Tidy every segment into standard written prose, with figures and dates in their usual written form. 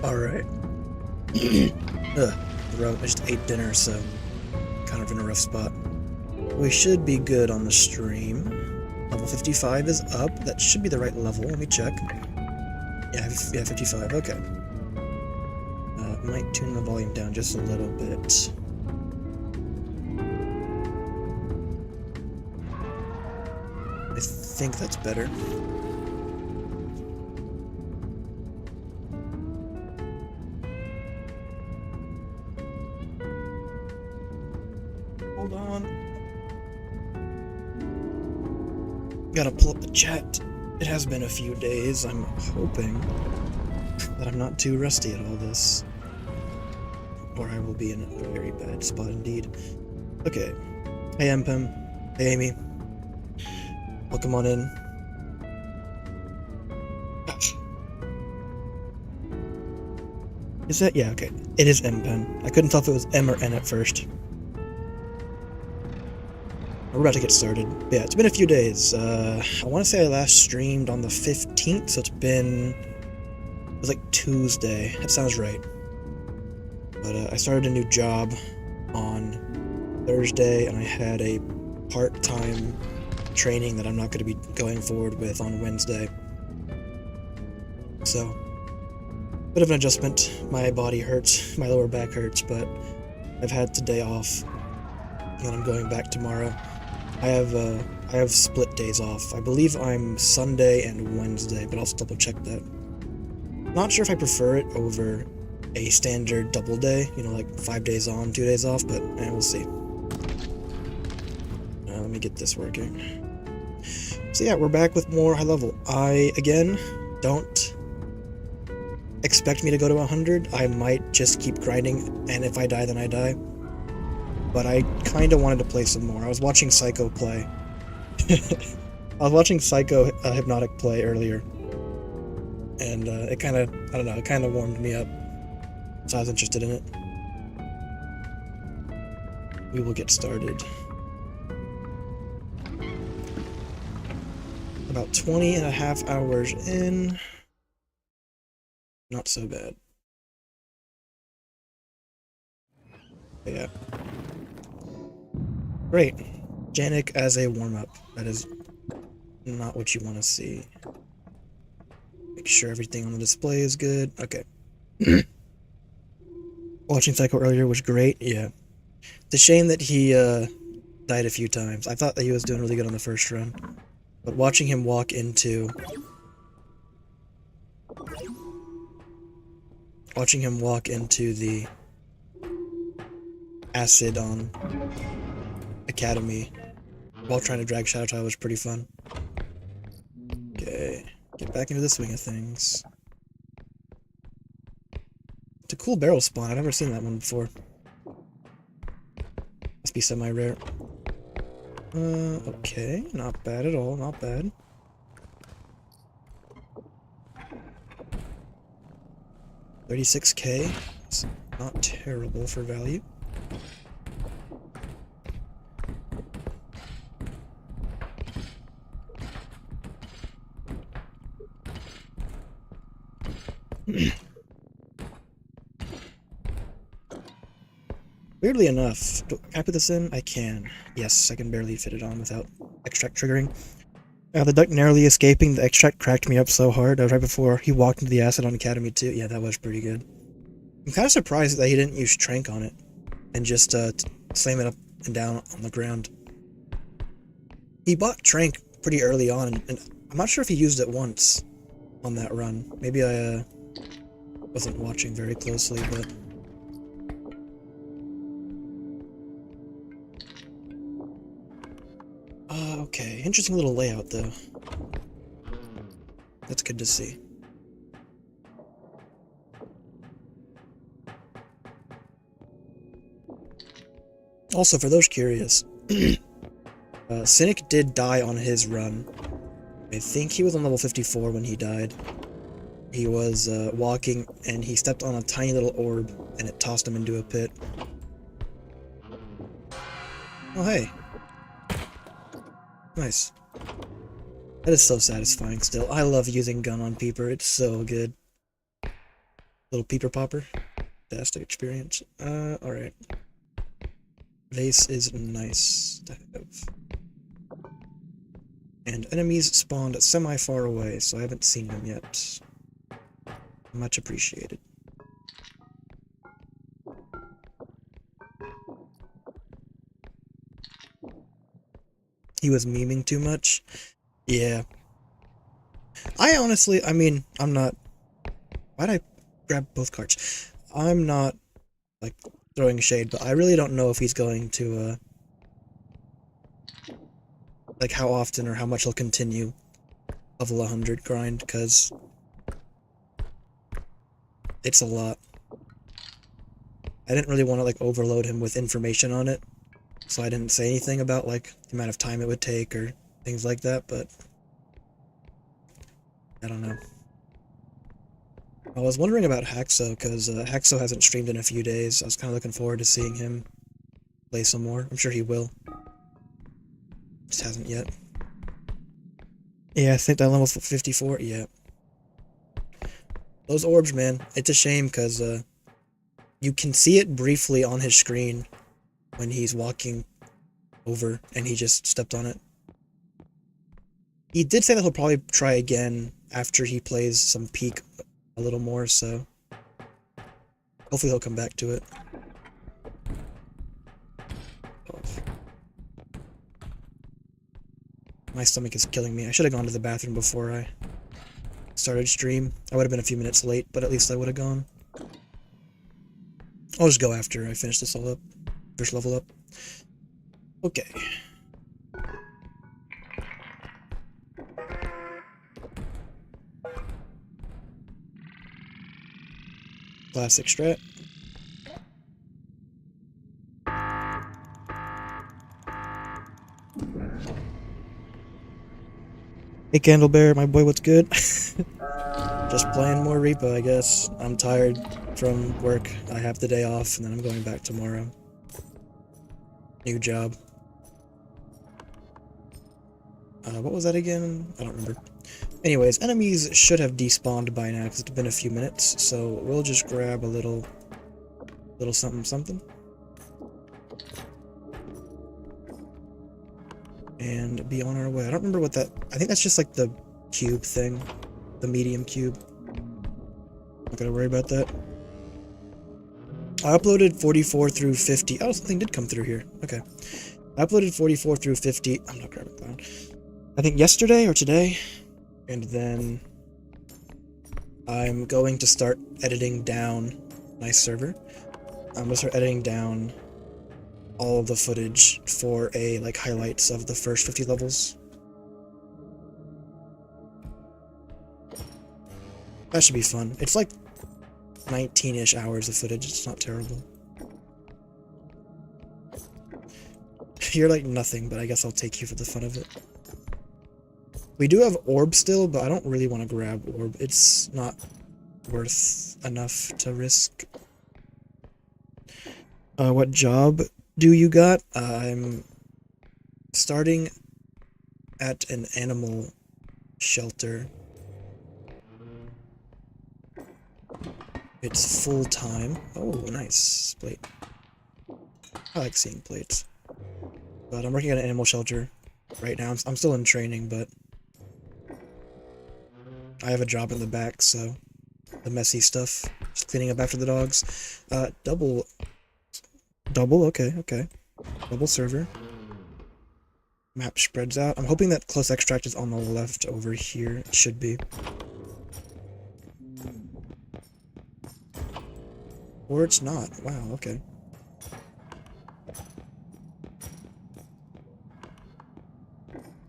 Alright. I just ate dinner, so kind of in a rough spot. We should be good on the stream. Level 55 is up. That should be the right level. Let me check. Yeah, 55. Okay. Might tune the volume down just a little bit. I think that's better. Hold on. Gotta pull up the chat. It has been a few days. I'm hoping that I'm not too rusty at all this, or I will be in a very bad spot indeed. Okay. Hey, M-Pim. Hey, Amy. Welcome on in. Is that? Yeah, okay. It is M-Pen. I couldn't tell if it was M or N at first. We're about to get started. Yeah, it's been a few days. I want to say I last streamed on the 15th, so it was like Tuesday. That sounds right. But I started a new job on Thursday, and I had a part-time training that I'm not going to be going forward with on Wednesday. So, bit of an adjustment. My body hurts, my lower back hurts, but I've had today off, and I'm going back tomorrow. I have split days off. I believe I'm Sunday and Wednesday, but I'll double check that. Not sure if I prefer it over a standard double day, you know, like 5 days on, 2 days off, but we'll see. Let me get this working. So yeah, we're back with more high level. I, again, don't expect me to go to 100. I might just keep grinding, and if I die, then I die. But I kind of wanted to play some more. I was watching Psycho play. I was watching Psycho Hypnotic play earlier. And it kind of, I don't know, it kind of warmed me up. So I was interested in it. We will get started. About 20 and a half hours in. Not so bad. Yeah. Great. Janik as a warm-up. That is not what you want to see. Make sure everything on the display is good. Okay. Watching Psycho earlier was great. Yeah. It's a shame that he died a few times. I thought that he was doing really good on the first run. But watching him walk into... Watching him walk into the acid on Academy while trying to drag Shadow Child was pretty fun. Okay, get back into the swing of things. It's a cool barrel spawn. I've never seen that one before. Must be semi-rare. Okay, not bad at all, not bad. $36K. It's not terrible for value. Weirdly enough, can I put this in? I can. Yes, I can barely fit it on without extract triggering. The duck narrowly escaping, the extract cracked me up so hard. That was right before he walked into the acid on Academy 2. Yeah, that was pretty good. I'm kind of surprised that he didn't use Trank on it and just slam it up and down on the ground. He bought Trank pretty early on, and I'm not sure if he used it once on that run. Maybe I wasn't watching very closely, but... okay, interesting little layout, though. That's good to see. Also, for those curious, Cynic did die on his run. I think he was on level 54 when he died. He was walking, and he stepped on a tiny little orb, and it tossed him into a pit. Oh, hey. Nice. That is so satisfying still. I love using gun on Peeper, it's so good. Little peeper popper. Fantastic experience. Alright. Vase is nice to have. And enemies spawned semi-far away, so I haven't seen them yet. Much appreciated. He was memeing too much? Yeah. I mean, I'm not... Why'd I grab both cards? I'm not, like, throwing shade, but I really don't know if he's going to, like, how often or how much he'll continue level 100 grind, because it's a lot. I didn't really want to, like, overload him with information on it, so I didn't say anything about, like, the amount of time it would take or things like that, but I don't know. I was wondering about Haxo, because Haxo hasn't streamed in a few days. I was kind of looking forward to seeing him play some more. I'm sure he will. Just hasn't yet. Yeah, I think that level's 54. Yeah. Those orbs, man. It's a shame, because you can see it briefly on his screen when he's walking over, and he just stepped on it. He did say that he'll probably try again after he plays some Peak a little more, so hopefully he'll come back to it. Oh. My stomach is killing me. I should have gone to the bathroom before I started stream. I would have been a few minutes late, but at least I would have gone. I'll just go after I finish this all up. First level up. Okay. Classic strat. Hey Candlebear, my boy, what's good? Just playing more R.E.P.O, I guess. I'm tired from work. I have the day off, and then I'm going back tomorrow. New job. What was that again? I don't remember. Anyways, enemies should have despawned by now, because it's been a few minutes, so we'll just grab a little something something. And be on our way. I don't remember what that... I think that's just like the cube thing. The medium cube. Not gonna worry about that. I uploaded 44 through 50. Oh, something did come through here. Okay. I uploaded 44 through 50. I'm not grabbing that. I think yesterday or today. And then I'm going to start editing down my server. I'm gonna start editing down all of the footage for like highlights of the first 50 levels. That should be fun. It's like 19-ish hours of footage. It's not terrible. You're like nothing, but I guess I'll take you for the fun of it. We do have orb still, but I don't really want to grab orb. It's not worth enough to risk. What job do you got? I'm starting at an animal shelter. It's full-time. Oh, nice. Plate. I like seeing plates. But I'm working at an animal shelter right now. I'm still in training, but I have a job in the back, so the messy stuff. Just cleaning up after the dogs. Double, okay. Double server. Map spreads out. I'm hoping that close extract is on the left over here. It should be. Or it's not. Wow, okay.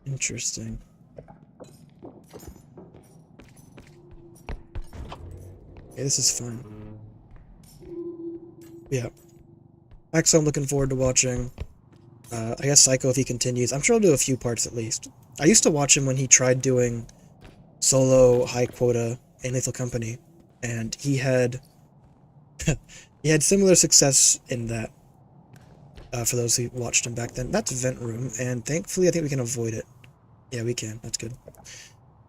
Interesting. Okay, this is fun. Yeah. Axo I'm looking forward to watching. I guess Psycho if he continues. I'm sure I'll do a few parts at least. I used to watch him when he tried doing solo high quota in Lethal Company, and he had he had similar success in that. For those who watched him back then. That's Vent Room, and thankfully I think we can avoid it. Yeah, we can. That's good.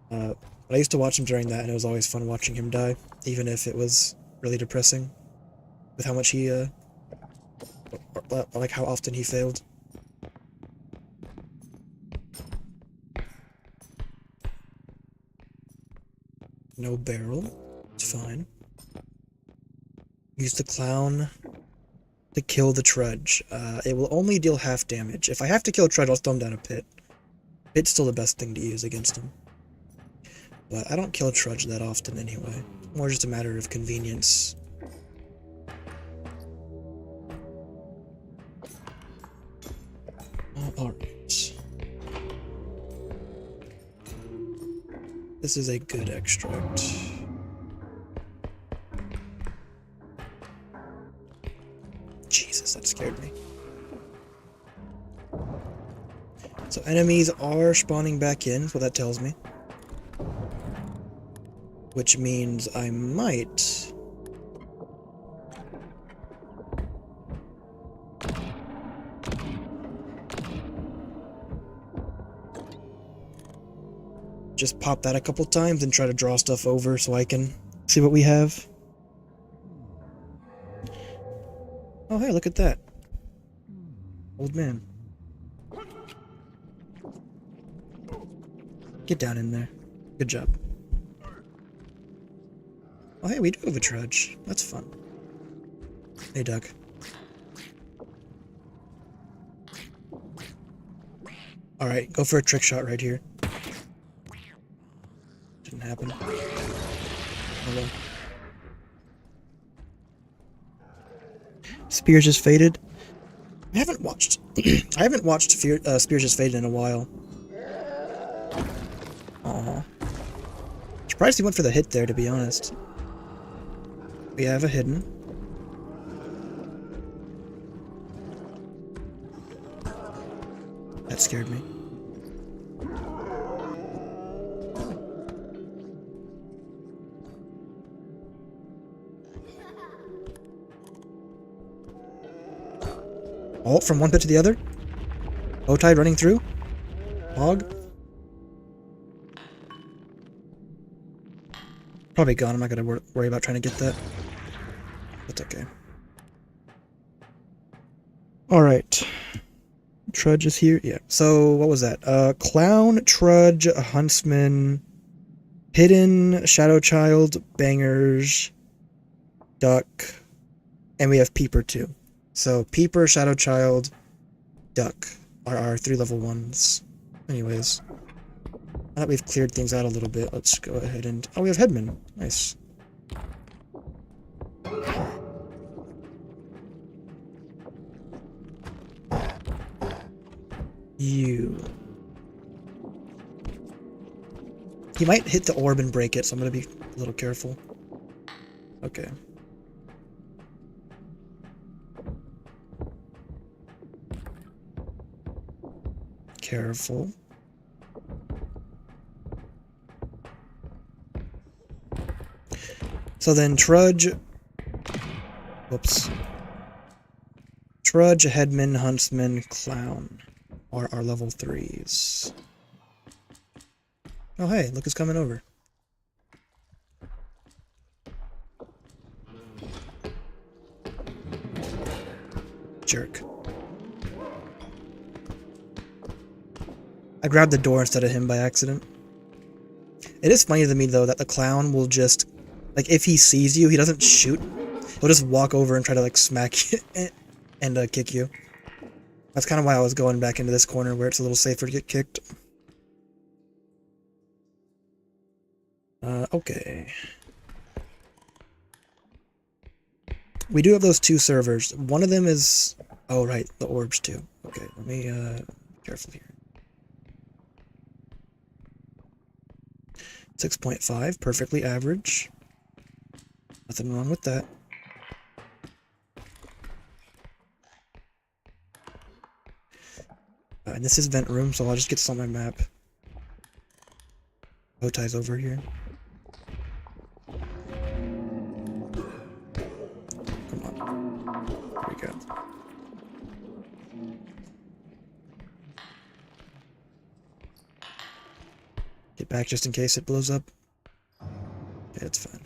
But I used to watch him during that, and it was always fun watching him die, even if it was really depressing with how much he, like how often he failed. No barrel. It's fine. Use the clown to kill the trudge. It will only deal half damage. If I have to kill a trudge, I'll throw him down a pit. Pit's still the best thing to use against him. But I don't kill trudge that often anyway. More just a matter of convenience. Alright. This is a good extract. Jesus, that scared me. So enemies are spawning back in, is what that tells me. Which means I might... just pop that a couple times and try to draw stuff over so I can see what we have. Oh hey, look at that. Old man. Get down in there. Good job. Oh hey, we do have a trudge. That's fun. Hey, duck. Alright, go for a trick shot right here. Didn't happen. Hello. Spears is faded. I haven't watched Spears is faded in a while. Aw. Surprised he went for the hit there, to be honest. We have a hidden. That scared me. Oh, from one pit to the other? Bow tie running through? Hog? Probably gone, I'm not gonna worry about trying to get that. That's okay. Alright. Trudge is here? Yeah. So, what was that? Clown, Trudge, Huntsman, Hidden, Shadow Child, Bangers, Duck, and we have Peeper too. So, Peeper, Shadow Child, Duck are our 3 level 1s. Anyways. Now that we've cleared things out a little bit, let's go ahead and... Oh, we have Headman. Nice. You. He might hit the orb and break it, so I'm gonna be a little careful. Okay. Careful. So then Trudge... Whoops. Trudge, Headman, Huntsman, Clown are our level 3s. Oh hey, look who's coming over. Jerk. I grabbed the door instead of him by accident. It is funny to me though that the clown will just... Like, if he sees you, he doesn't shoot. He'll just walk over and try to, like, smack you and kick you. That's kind of why I was going back into this corner where it's a little safer to get kicked. Okay. We do have those 2 servers. One of them is... Oh, right, the orbs too. Okay, let me, be careful here. 6.5, perfectly average. Nothing wrong with that. And this is vent room, so I'll just get this on my map. Bow tie's over here. Come on. There we go. Get back just in case it blows up. Yeah, it's fine.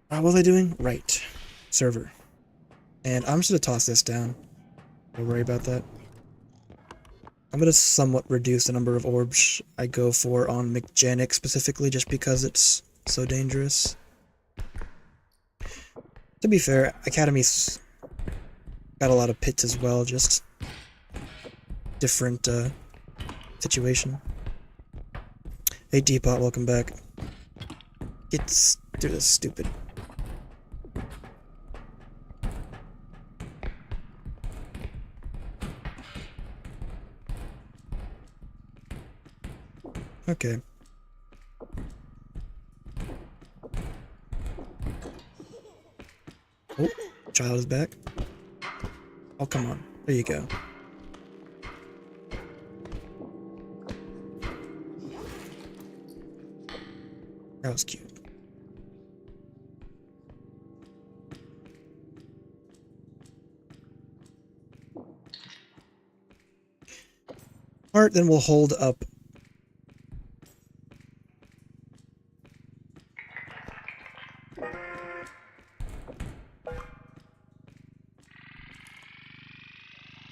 What was I doing? Right. Server. And I'm just gonna toss this down. Don't worry about that. I'm gonna somewhat reduce the number of orbs I go for on mechanic specifically, just because it's so dangerous. To be fair, Academy's got a lot of pits as well, just different situation. Hey Depot, welcome back. Get through this stupid. Okay. Oh, child is back. Oh, come on. There you go. That was cute. Alright, then we'll hold up.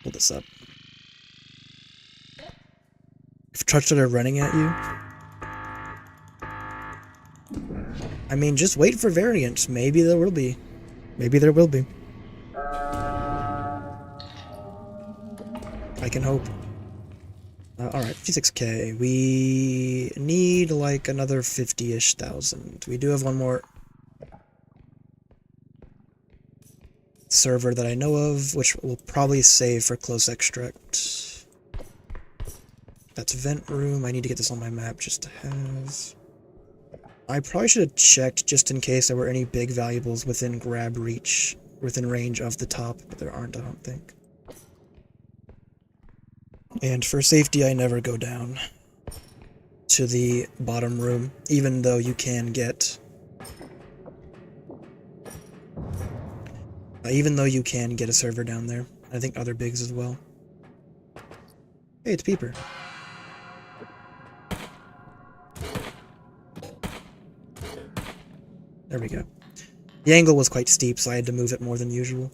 Hold this up. If trucks that are running at you, I mean, just wait for variants. Maybe there will be. Maybe there will be. I can hope. Alright, 56k. We need like another 50-ish thousand. We do have one more server that I know of, which we'll probably save for close extract. That's vent room. I need to get this on my map just to have. I probably should have checked just in case there were any big valuables within grab reach, within range of the top, but there aren't, I don't think. And for safety, I never go down to the bottom room, even though you can get... even though you can get a server down there. I think other bigs as well. Hey, it's Peeper. There we go. The angle was quite steep, so I had to move it more than usual.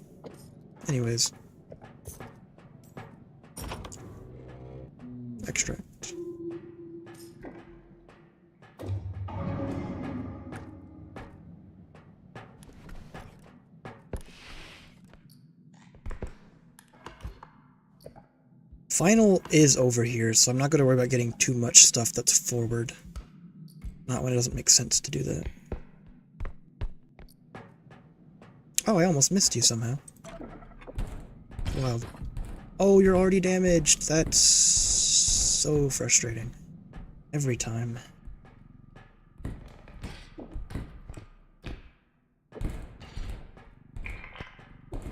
Anyways. Extract. Final is over here, so I'm not going to worry about getting too much stuff that's forward. Not when it doesn't make sense to do that. Oh, I almost missed you somehow. Wow. Oh, you're already damaged. That's so frustrating. Every time.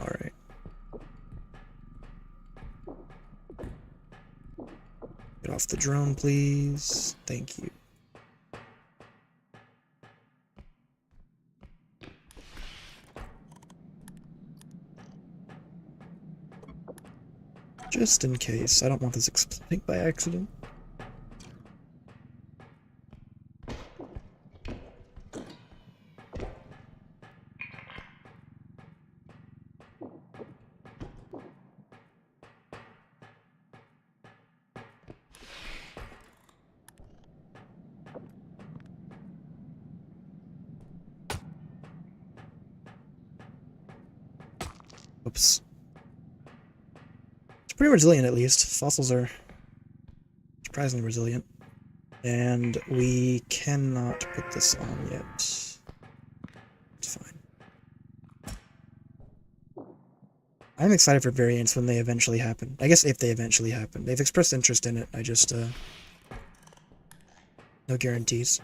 Alright. Get off the drone, please. Thank you. Just in case. I don't want this exploding by accident. Oops. It's pretty resilient, at least. Fossils are surprisingly resilient. And we cannot put this on yet. It's fine. I'm excited for variants when they eventually happen. I guess if they eventually happen. They've expressed interest in it. I just, no guarantees.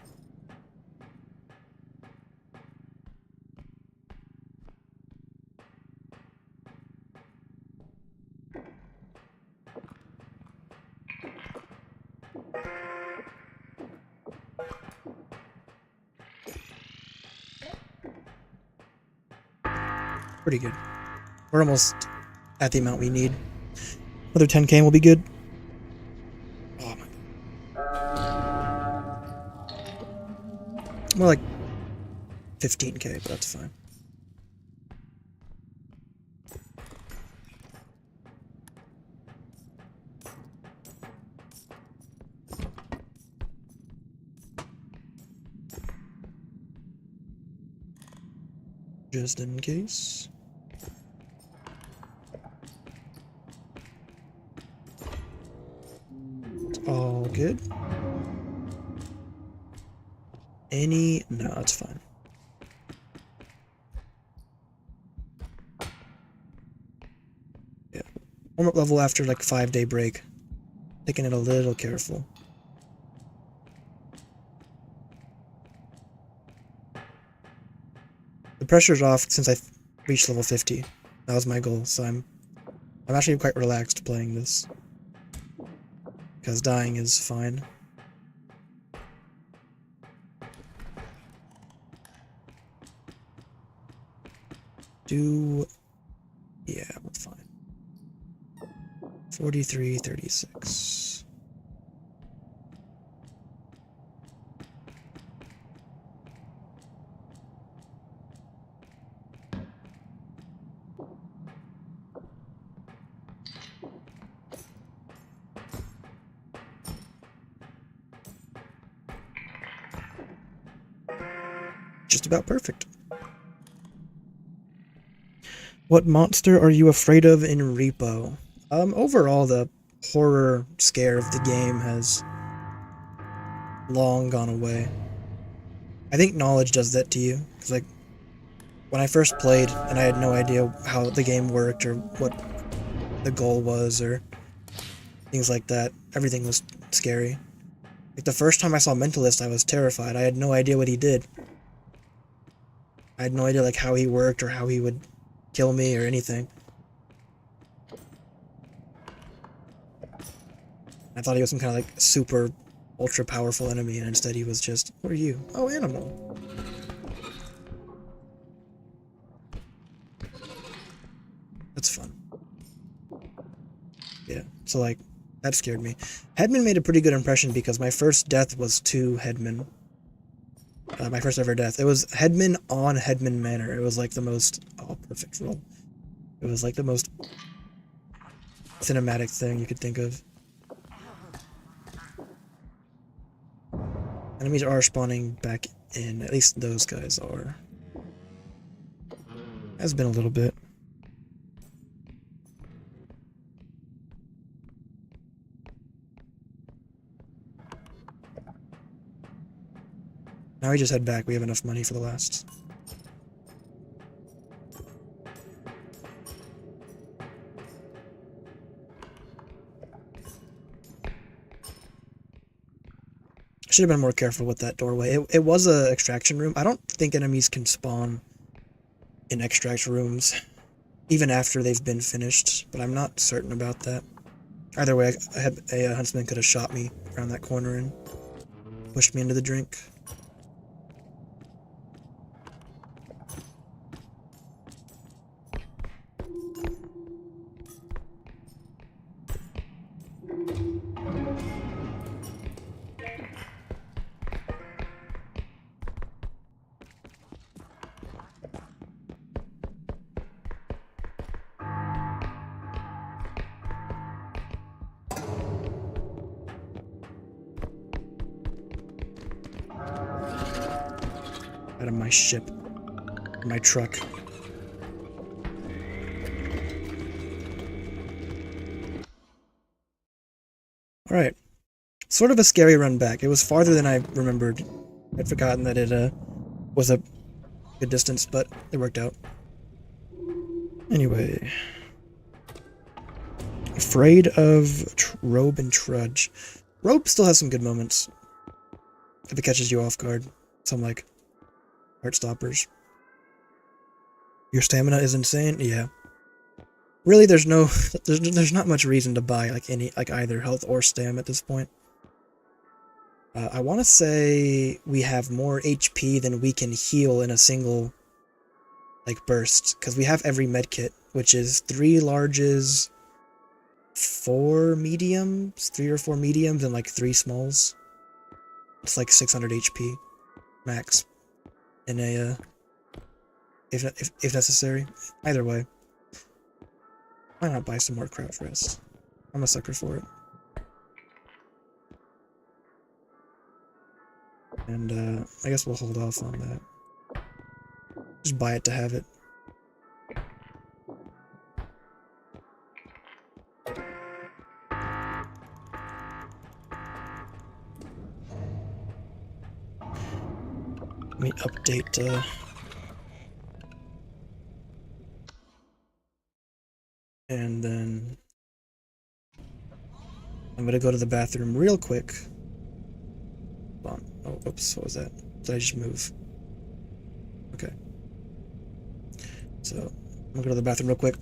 Pretty good. We're almost at the amount we need. Another 10k and we'll be good. Oh my. More like 15k, but that's fine. Just in case. It's all good. No, it's fine. Yeah. Warm-up level after like 5-day break. Taking it a little careful. The pressure's off since I reached level 50. That was my goal, so I'm actually quite relaxed playing this. Because dying is fine. Yeah, we're fine. 43-36. Just about perfect. What monster are you afraid of in R.E.P.O? Overall, the horror scare of the game has long gone away. I think knowledge does that to you. Because, like, when I first played and I had no idea how the game worked or what the goal was or things like that, everything was scary. Like, the first time I saw Mentalist, I was terrified. I had no idea what he did. I had no idea, like, how he worked or how he would kill me or anything. I thought he was some kind of, like, super ultra powerful enemy, and instead he was just, what are you? Oh, animal. That's fun. Yeah, so, like, that scared me. Headman made a pretty good impression because my first death was to Headman. My first ever death. It was Headman on Headman Manor. It was like the most... Oh, perfect roll. It was like the most cinematic thing you could think of. Enemies are spawning back in. At least those guys are. Has been a little bit. Now we just head back. We have enough money for the last. Should have been more careful with that doorway. It was a extraction room. I don't think enemies can spawn in extract rooms, even after they've been finished, but I'm not certain about that. Either way, a huntsman could have shot me around that corner and pushed me into the drink. Out of my ship. My truck. Alright. Sort of a scary run back. It was farther than I remembered. I'd forgotten that it was a good distance, but it worked out. Anyway. Afraid of Robe and Trudge. Robe still has some good moments. If it catches you off guard. Some, like, heart stoppers. Your stamina is insane? Yeah. Really, there's not much reason to buy, like, either health or stam at this point. I want to say we have more HP than we can heal in a single, like, burst. Because we have every medkit, which is 3 larges, 4 mediums, 3 or 4 mediums, and like 3 smalls. It's like 600 HP max. in a if necessary. Either way, why not buy some more crouch rest? I'm a sucker for it. And I guess we'll hold off on that. Just buy it to have it. Let me update and then I'm gonna go to the bathroom real quick. Hold on. Oh, oops, what was that? Did I just move? Okay. So, I'm gonna go to the bathroom real quick.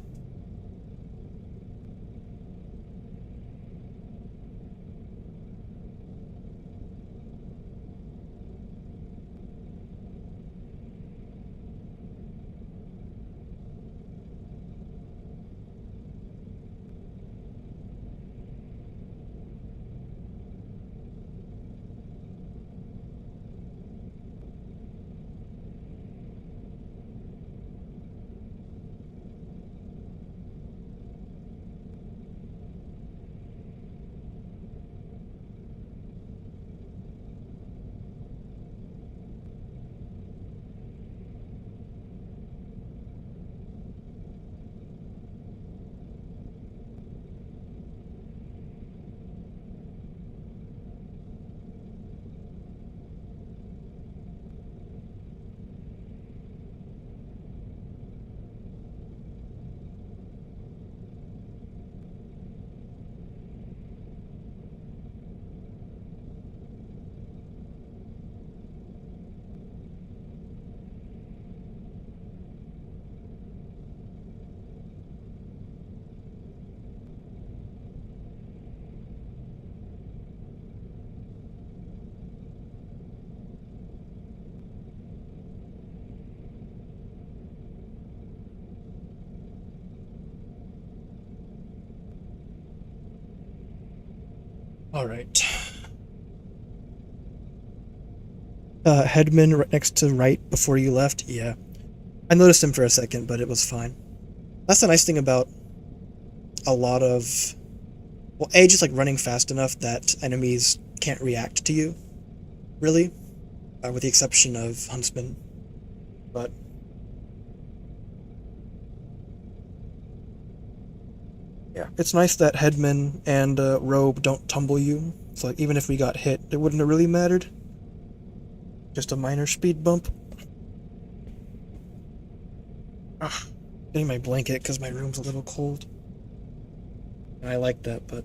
Alright. Headman right next to right before you left? Yeah. I noticed him for a second, but it was fine. That's the nice thing about a lot of... Well, A, just like running fast enough that enemies can't react to you, really, with the exception of Huntsman. But yeah, it's nice that Headman and Robe don't tumble you. So like, even if we got hit, it wouldn't have really mattered. Just a minor speed bump. Ugh, getting my blanket because my room's a little cold. And I like that, but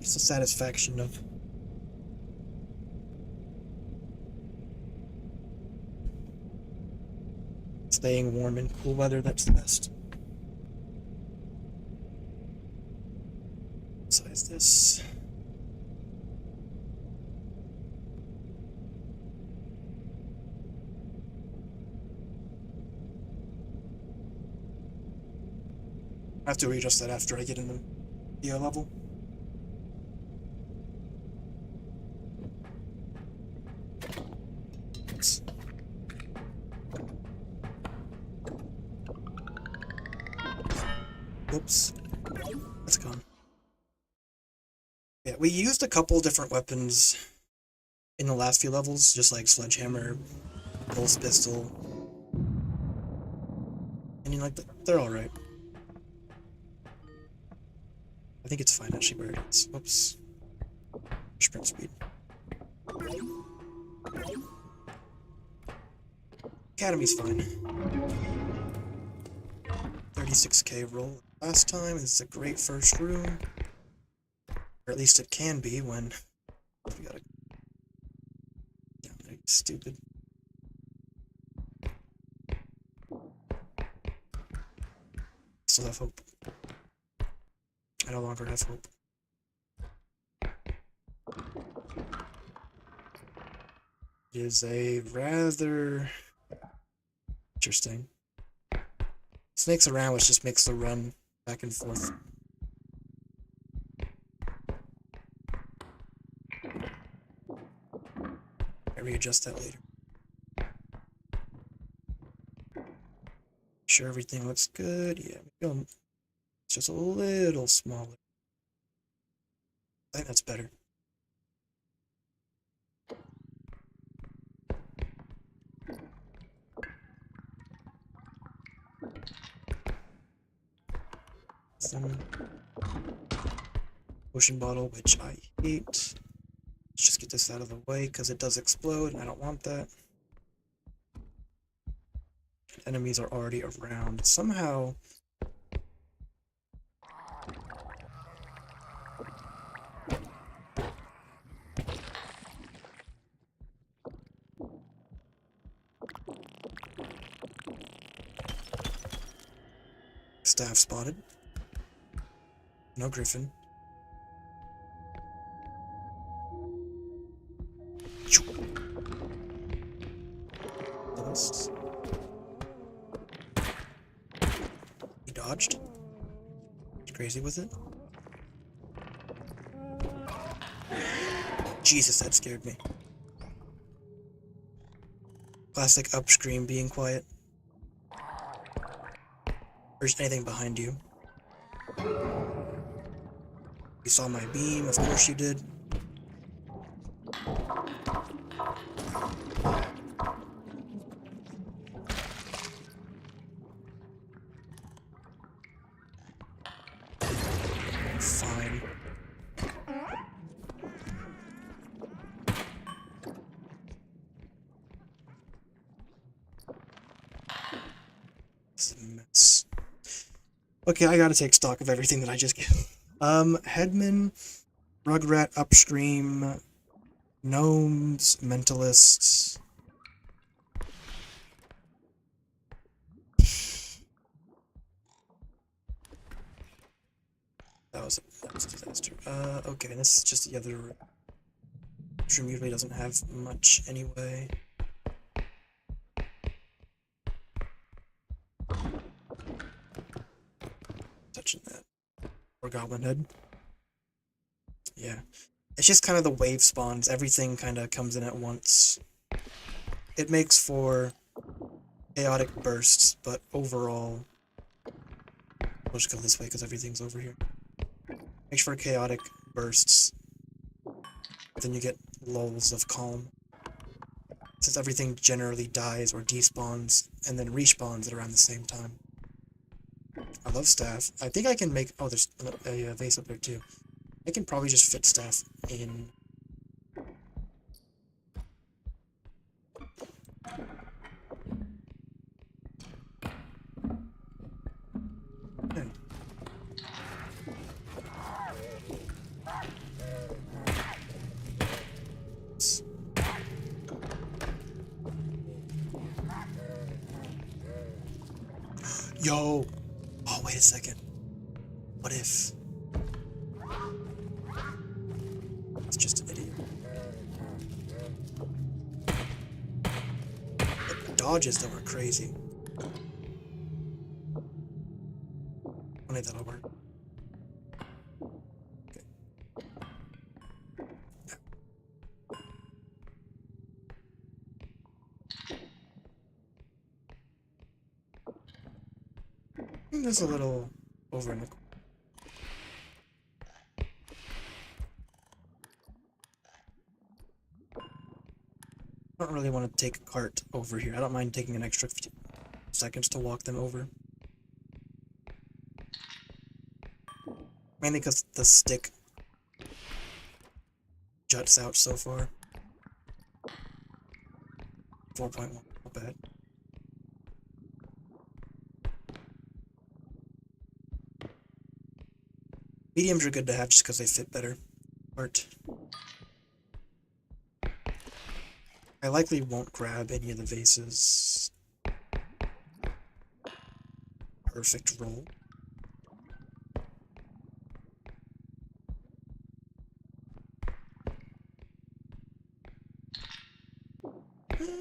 it's the satisfaction of staying warm in cool weather. That's the best. Besides this. I have to readjust that after I get in the EO level. Oops. Whoops. That's gone. Yeah, we used a couple different weapons in the last few levels, just like Sledgehammer, Pulse Pistol. And you like they're alright. I think it's fine actually where it is. Whoops. Sprint speed. Academy's fine. 36k roll last time. It's a great first room. Or at least it can be when we gotta. Yeah, stupid. Still have hope. I no longer have hope. It is a rather interesting. Snakes around, which just makes the run back and forth. readjust that later. Sure everything looks good. Yeah, it's just a little smaller. I think that's better. Some potion bottle, which I hate. Let's just get this out of the way because it does explode and I don't want that. Enemies are already around. Somehow staff spotted. No griffin. He dodged. He's crazy with it. Jesus, that scared me. Classic upstream being quiet. There's anything behind you. You saw my beam, of course you did. Fine. This is a mess. Okay, I gotta take stock of everything that I just get. Headman, Rugrat upstream, gnomes, mentalists. That was a disaster. Okay, this is just the other room. This room usually doesn't have much anyway. Touching that. Or goblin head. Yeah. It's just kind of the wave spawns. Everything kind of comes in at once. It makes for chaotic bursts, but overall... We'll just go this way because everything's over here. Makes for chaotic bursts. Then you get lulls of calm. Since everything generally dies or despawns and then respawns at around the same time. I love staff. I think I can make... Oh, there's a vase up there too. I can probably just fit staff in... Yeah. Yo! Oh, wait a second. What if... It's just an idiot. The dodges, though, are crazy. Only that'll work. Okay. There's a little over in the... I don't really want to take a cart over here. I don't mind taking an extra 15 seconds to walk them over. Mainly because the stick juts out so far. 4.1, not bad. Mediums are good to have just because they fit better. Art. I likely won't grab any of the vases. Perfect roll.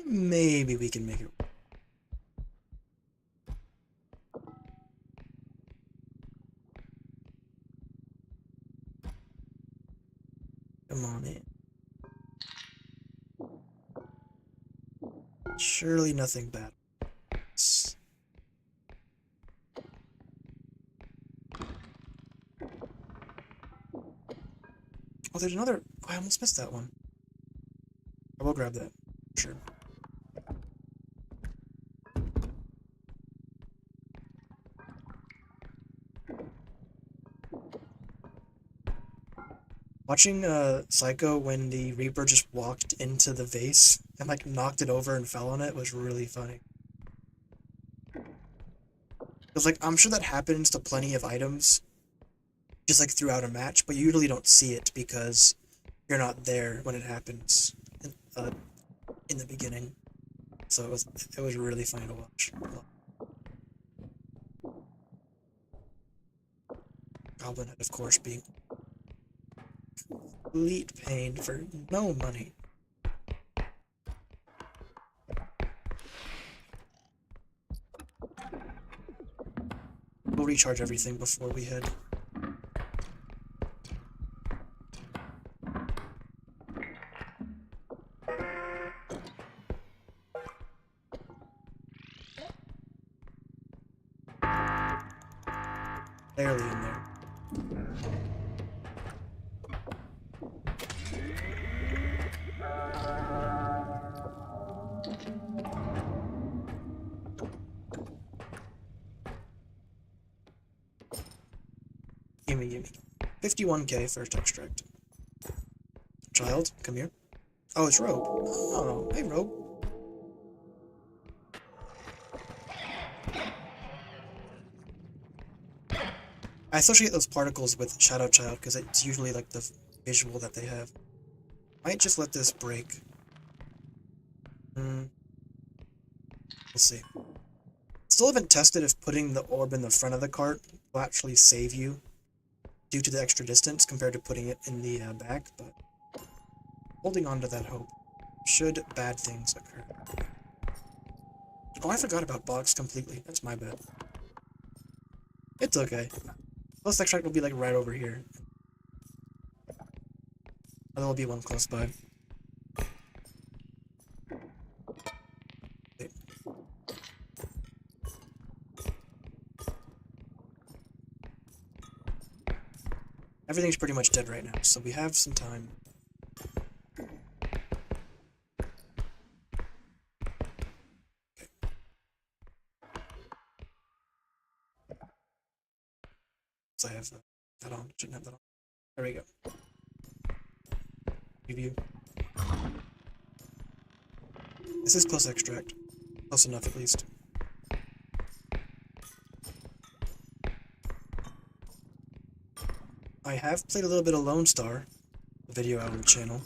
Maybe we can make it. Come on in. Surely nothing bad. Oh, there's another. Oh, I almost missed that one. I will grab that. Sure. Watching Psycho when the Reaper just walked into the vase and like knocked it over and fell on it was really funny. Because like I'm sure that happens to plenty of items, just like throughout a match, but you usually don't see it because you're not there when it happens in the beginning. So it was really funny to watch. Goblin Head, of course, being complete pain for no money. We'll recharge everything before we head. Barely in there. Gimme. 51k first extract. Child, come here. Oh, it's Robe. Oh, hey, Robe. I associate those particles with Shadow Child because it's usually like the visual that they have. Might just let this break. We'll see. Still haven't tested if putting the orb in the front of the cart will actually save you due to the extra distance compared to putting it in the back, but holding on to that hope. Should bad things occur. Oh, I forgot about box completely. That's my bad. It's okay. Plus extract will be like right over here. And there'll be one close by. Okay. Everything's pretty much dead right now, so we have some time. So I have that on. Shouldn't have that on. There we go. Preview. This is close extract. Close enough, at least. I have played a little bit of Lone Star, the video out on the channel.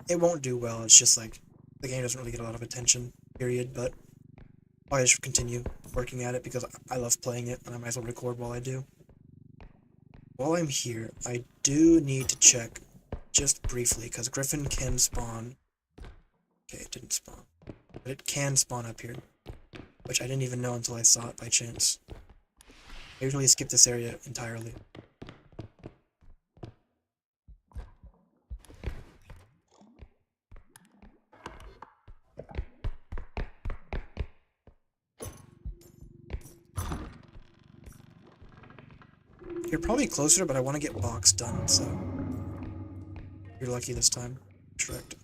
It won't do well, it's just like, the game doesn't really get a lot of attention, period, but I just continue working at it because I love playing it, and I might as well record while I do. While I'm here, I do need to check, just briefly, because Griffin can spawn. Okay, it didn't spawn. But it can spawn up here, which I didn't even know until I saw it by chance. I usually skip this area entirely. You're probably closer, but I want to get box done, so you're lucky this time. Correct.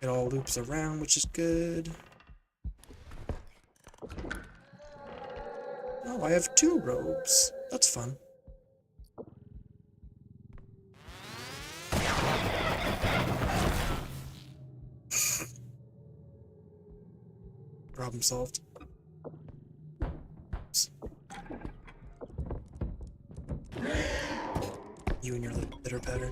It all loops around, which is good. Oh, I have 2 robes. That's fun. Problem solved. You and your litter patter.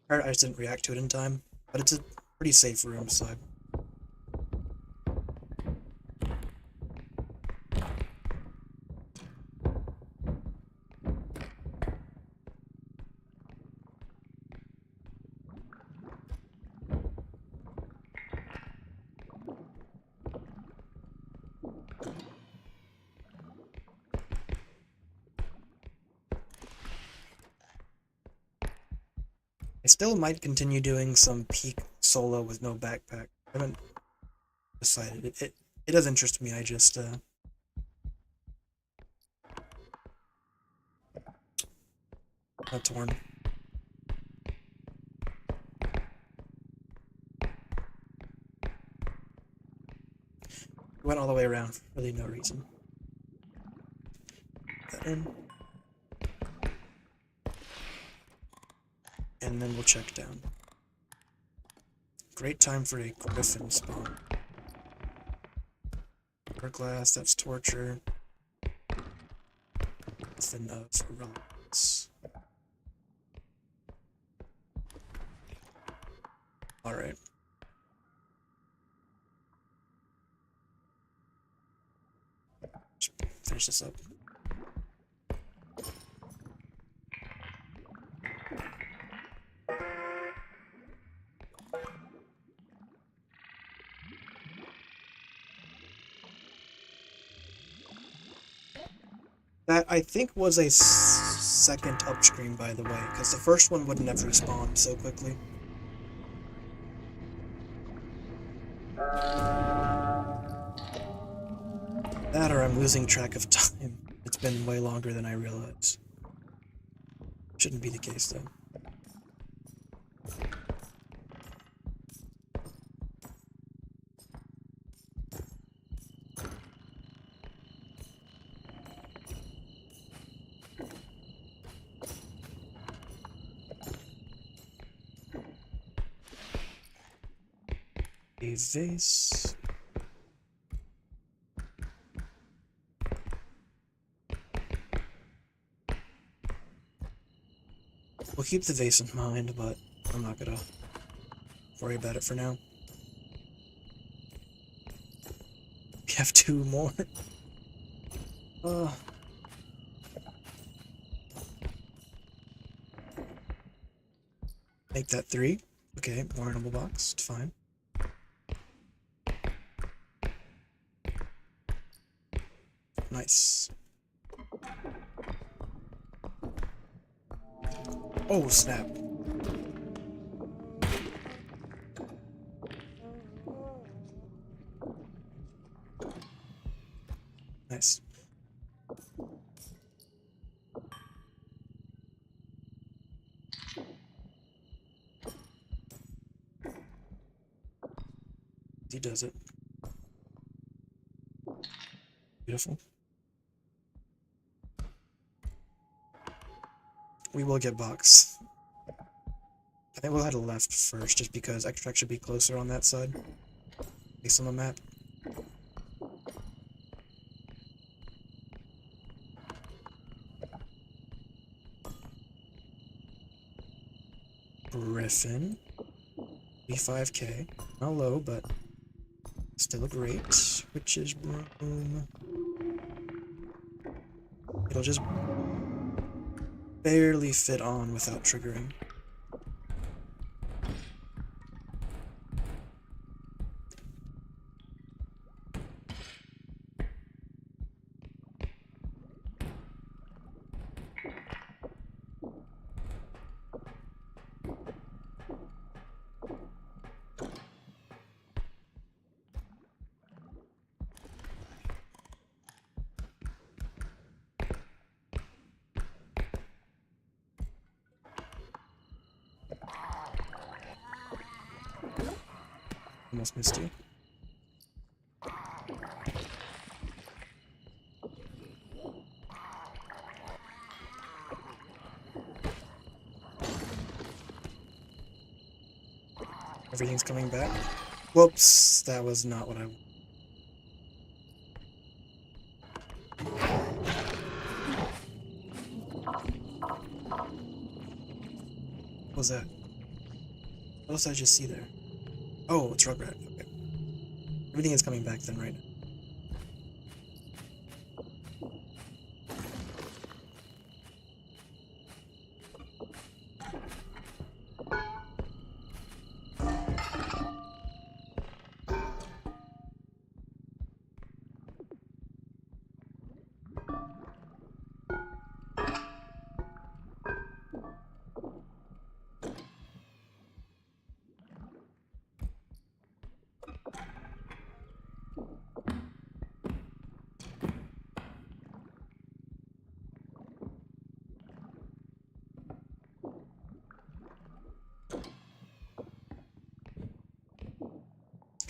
I just didn't react to it in time, but it's a pretty safe room, so I still might continue doing some peak solo with no backpack. I haven't decided. It does interest me. I just not torn. Went all the way around for really no reason. Put that in. And then we'll check down. Great time for a griffin spawn. Glass, that's torture. Griffin of irrelevance. Alright. Finish this up. That, I think, was a second upstream, by the way, because the first one wouldn't have respawned so quickly. That or I'm losing track of time. It's been way longer than I realized. Shouldn't be the case, though. A vase. We'll keep the vase in mind, but I'm not gonna worry about it for now. We have 2 more. Make that 3. Okay, more animal box. It's fine. Nice. Oh, snap. Nice. He does it. Beautiful. We will get box. I think we'll head left first, just because extract should be closer on that side. Based on the map. Griffin. B5K. Not low, but still great. Witch's Broom. It'll just barely fit on without triggering. Almost missed you. Everything's coming back. Whoops, that was not what I wanted. What was that? What else did I just see there? Oh, it's Rugrat. Okay. Everything is coming back then, right?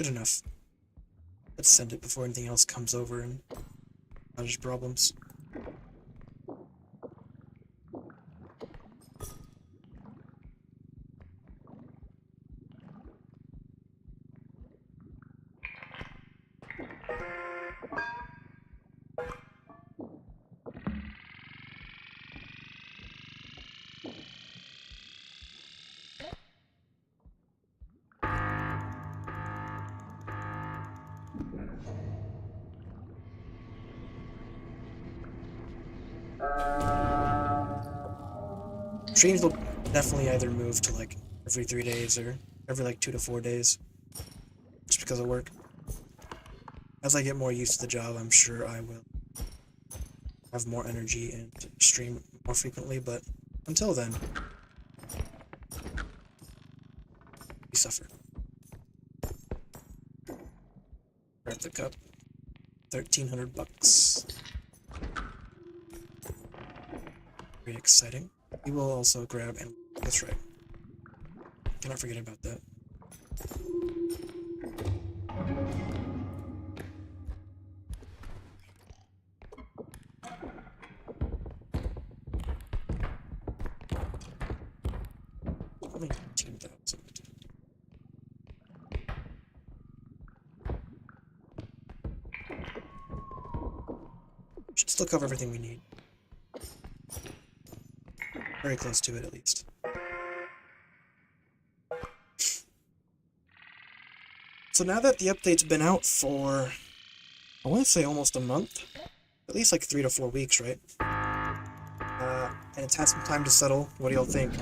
Good enough. Let's send it before anything else comes over and causes problems. Streams will definitely either move to like every 3 days or every like 2 to 4 days. Just because of work. As I get more used to the job, I'm sure I will have more energy and stream more frequently, but until then, we suffer. Grab the cup. 1,300 bucks. Very exciting. We will also grab and that's right. Cannot forget about that. Only 10,000. Should still cover everything we need. Very close to it, at least. So now that the update's been out for, I want to say almost a month, at least like 3 to 4 weeks, right? And it's had some time to settle. What do y'all think?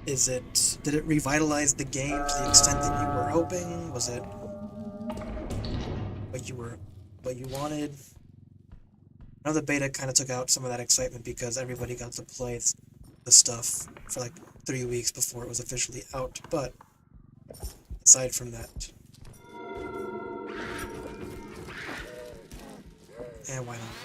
Did it revitalize the game to the extent that you were hoping? Was it what you wanted? I know the beta kind of took out some of that excitement because everybody got to play the stuff for like 3 weeks before it was officially out, but aside from that, and why not?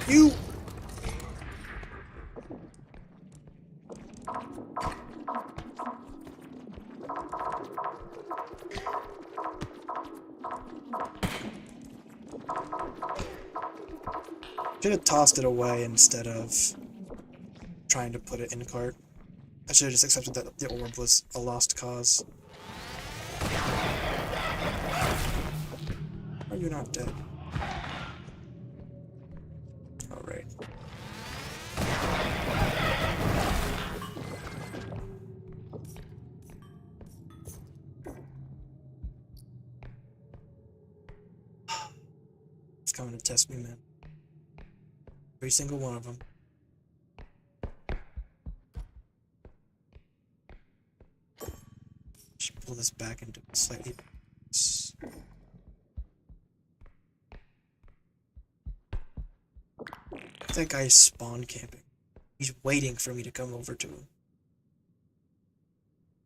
You! Should have tossed it away instead of trying to put it in cart. I should have just accepted that the orb was a lost cause. Are you not dead? Alright. It's coming to test me, man. Every single one of them. Should pull this back into slightly. That guy's spawn camping. He's waiting for me to come over to him.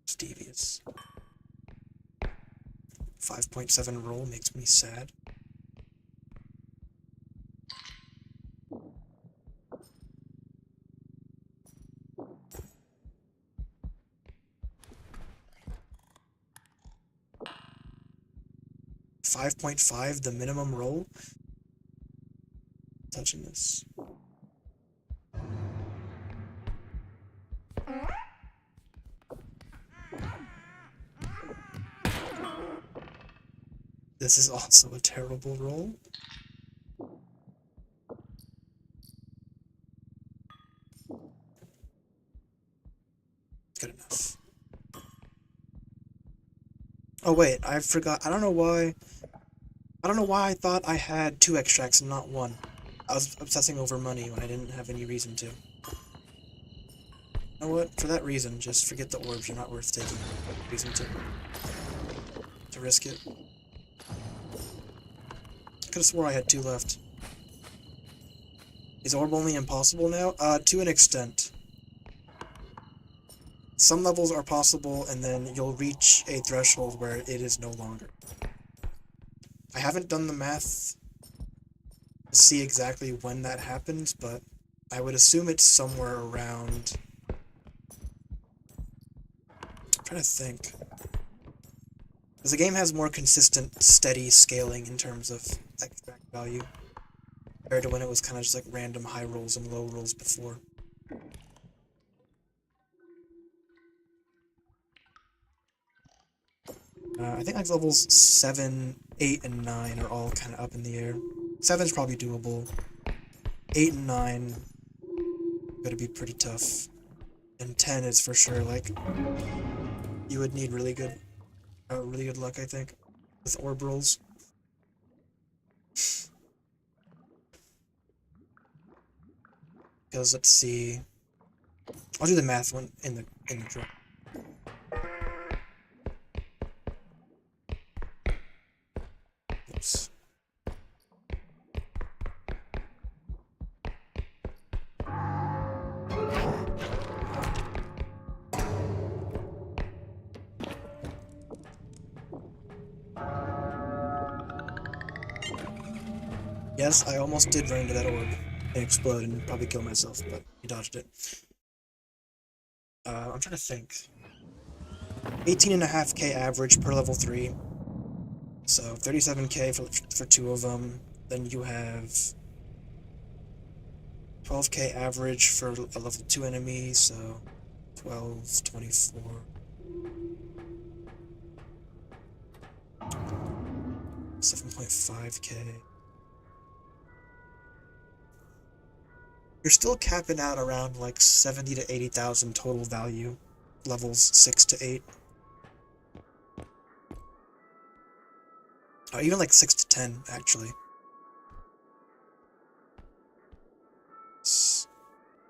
It's devious. 5.7 roll makes me sad. .5, the minimum roll. Touching this. This is also a terrible roll. Good enough. Oh wait, I forgot. I don't know why I thought I had 2 extracts and not 1. I was obsessing over money when I didn't have any reason to. You know what? For that reason, just forget the orbs. You're not worth taking reason to risk it. Could have swore I had 2 left. Is orb only impossible now? To an extent. Some levels are possible, and then you'll reach a threshold where it is no longer. I haven't done the math to see exactly when that happens, but I would assume it's somewhere around... I'm trying to think. Because the game has more consistent, steady scaling in terms of extract value, compared to when it was kind of just like random high rolls and low rolls before. I think like levels 7, 8, and 9 are all kind of up in the air. 7's probably doable. 8 and 9 gonna be pretty tough. And 10 is for sure, like, you would need really good luck, I think, with orb rolls. Because let's see, I'll do the math one in the draw. Oops. Yes, I almost did run into that orb and explode and probably kill myself, but he dodged it. I'm trying to think. 18.5k average per level 3. So 37k for 2 of them. Then you have 12k average for a level 2 enemy, so 12, 24. 7.5k. You're still capping out around like 70 to 80,000 total value, levels 6 to 8. Oh, even like 6 to 10, actually.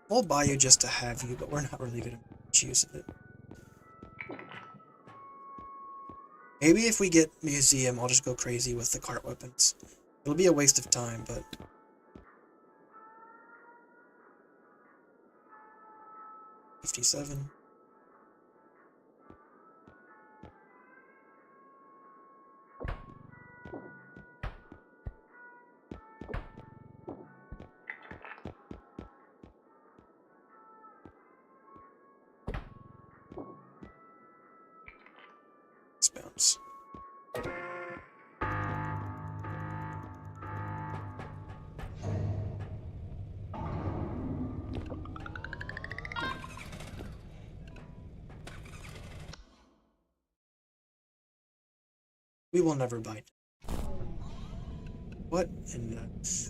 We'll buy you just to have you, but we're not really going to use it. Maybe if we get Museum, I'll just go crazy with the cart weapons. It'll be a waste of time, but... 57. Let's bounce. We will never bite. What? And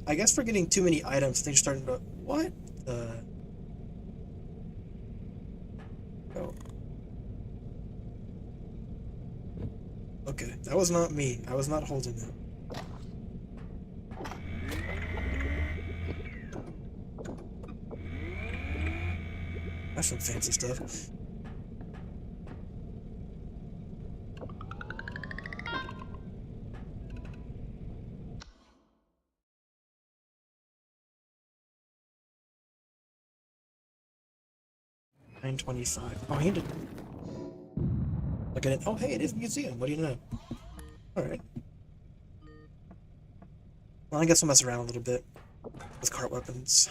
I guess we're getting too many items. Things starting to... What? Oh. Okay, that was not me. I was not holding that. That's some fancy stuff. $9.25. Oh, he did. Look at it. Oh, hey, it is a museum. What do you know? Alright. Well, I guess we'll mess around a little bit with cart weapons.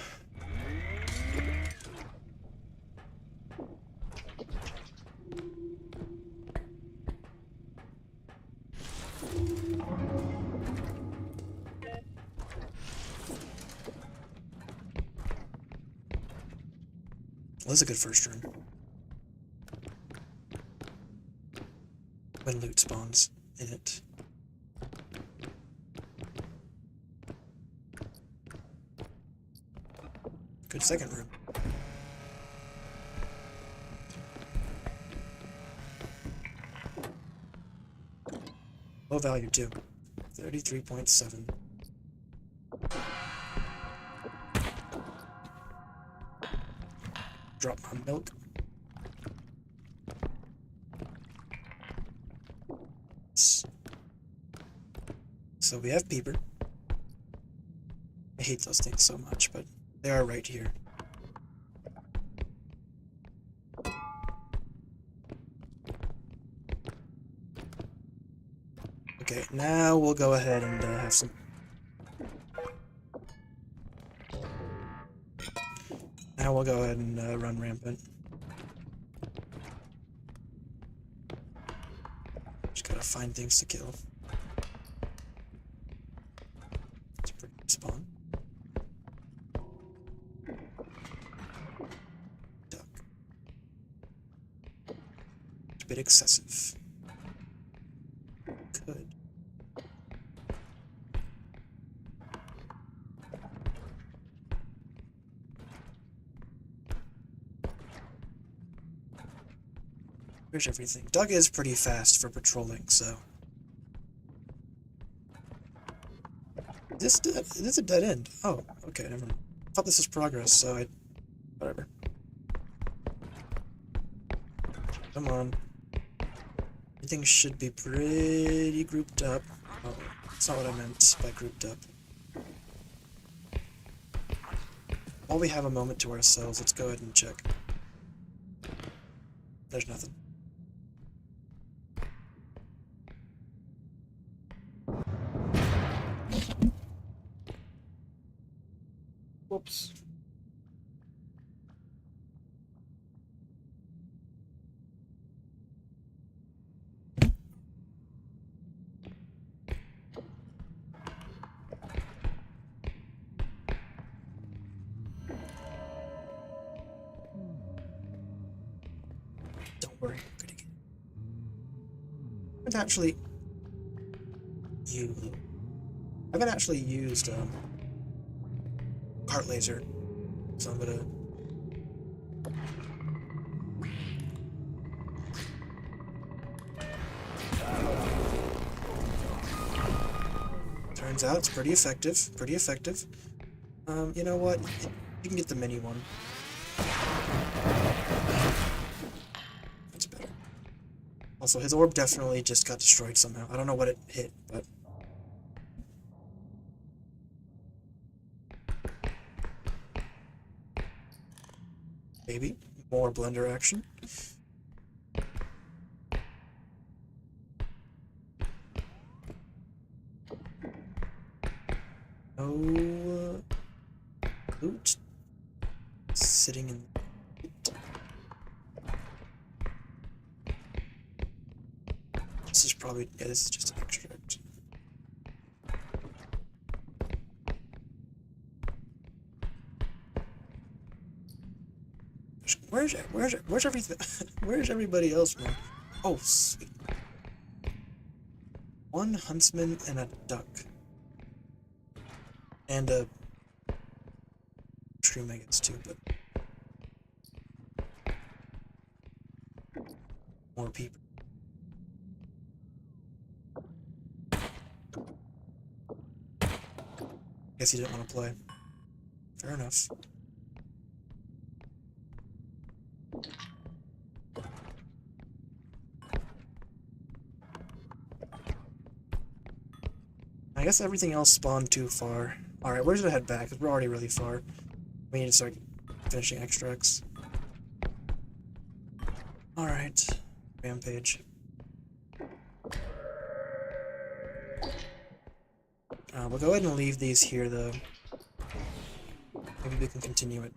Well, this is a good first turn. When loot spawns in it. Good second room. Low value too. 33.7. Drop my milk. So we have Peeper. I hate those things so much, but they are right here. Okay, now we'll go ahead and have some... Now we'll go ahead and run rampant. Just gotta find things to kill. It's a pretty good spawn. Duck. It's a bit excessive. Could. Where's everything? Duck is pretty fast for patrolling, so... Is this a dead end? Oh, okay, never mind. I thought this was progress, so I... Whatever. Come on. Everything should be pretty grouped up. Oh, that's not what I meant by grouped up. While we have a moment to ourselves, let's go ahead and check. There's nothing. Whoops. Don't worry, I'm gonna get it. I haven't actually used cart laser, so I'm gonna... Turns out it's pretty effective, you know what? You can get the mini one. That's better. Also, his orb definitely just got destroyed somehow. I don't know what it hit, but... Maybe. More blender action. No... loot. Sitting in... This is probably... yeah, this is just an extract. Where's everything? Where's everybody else, man? Oh, sweet. One huntsman and a duck. And a... shroom, I guess, too, but... more people. Guess he didn't want to play. Fair enough. I guess everything else spawned too far. Alright, where should I head back? Because we're already really far. We need to start finishing extracts. Alright. Rampage. We'll go ahead and leave these here, though. Maybe we can continue it.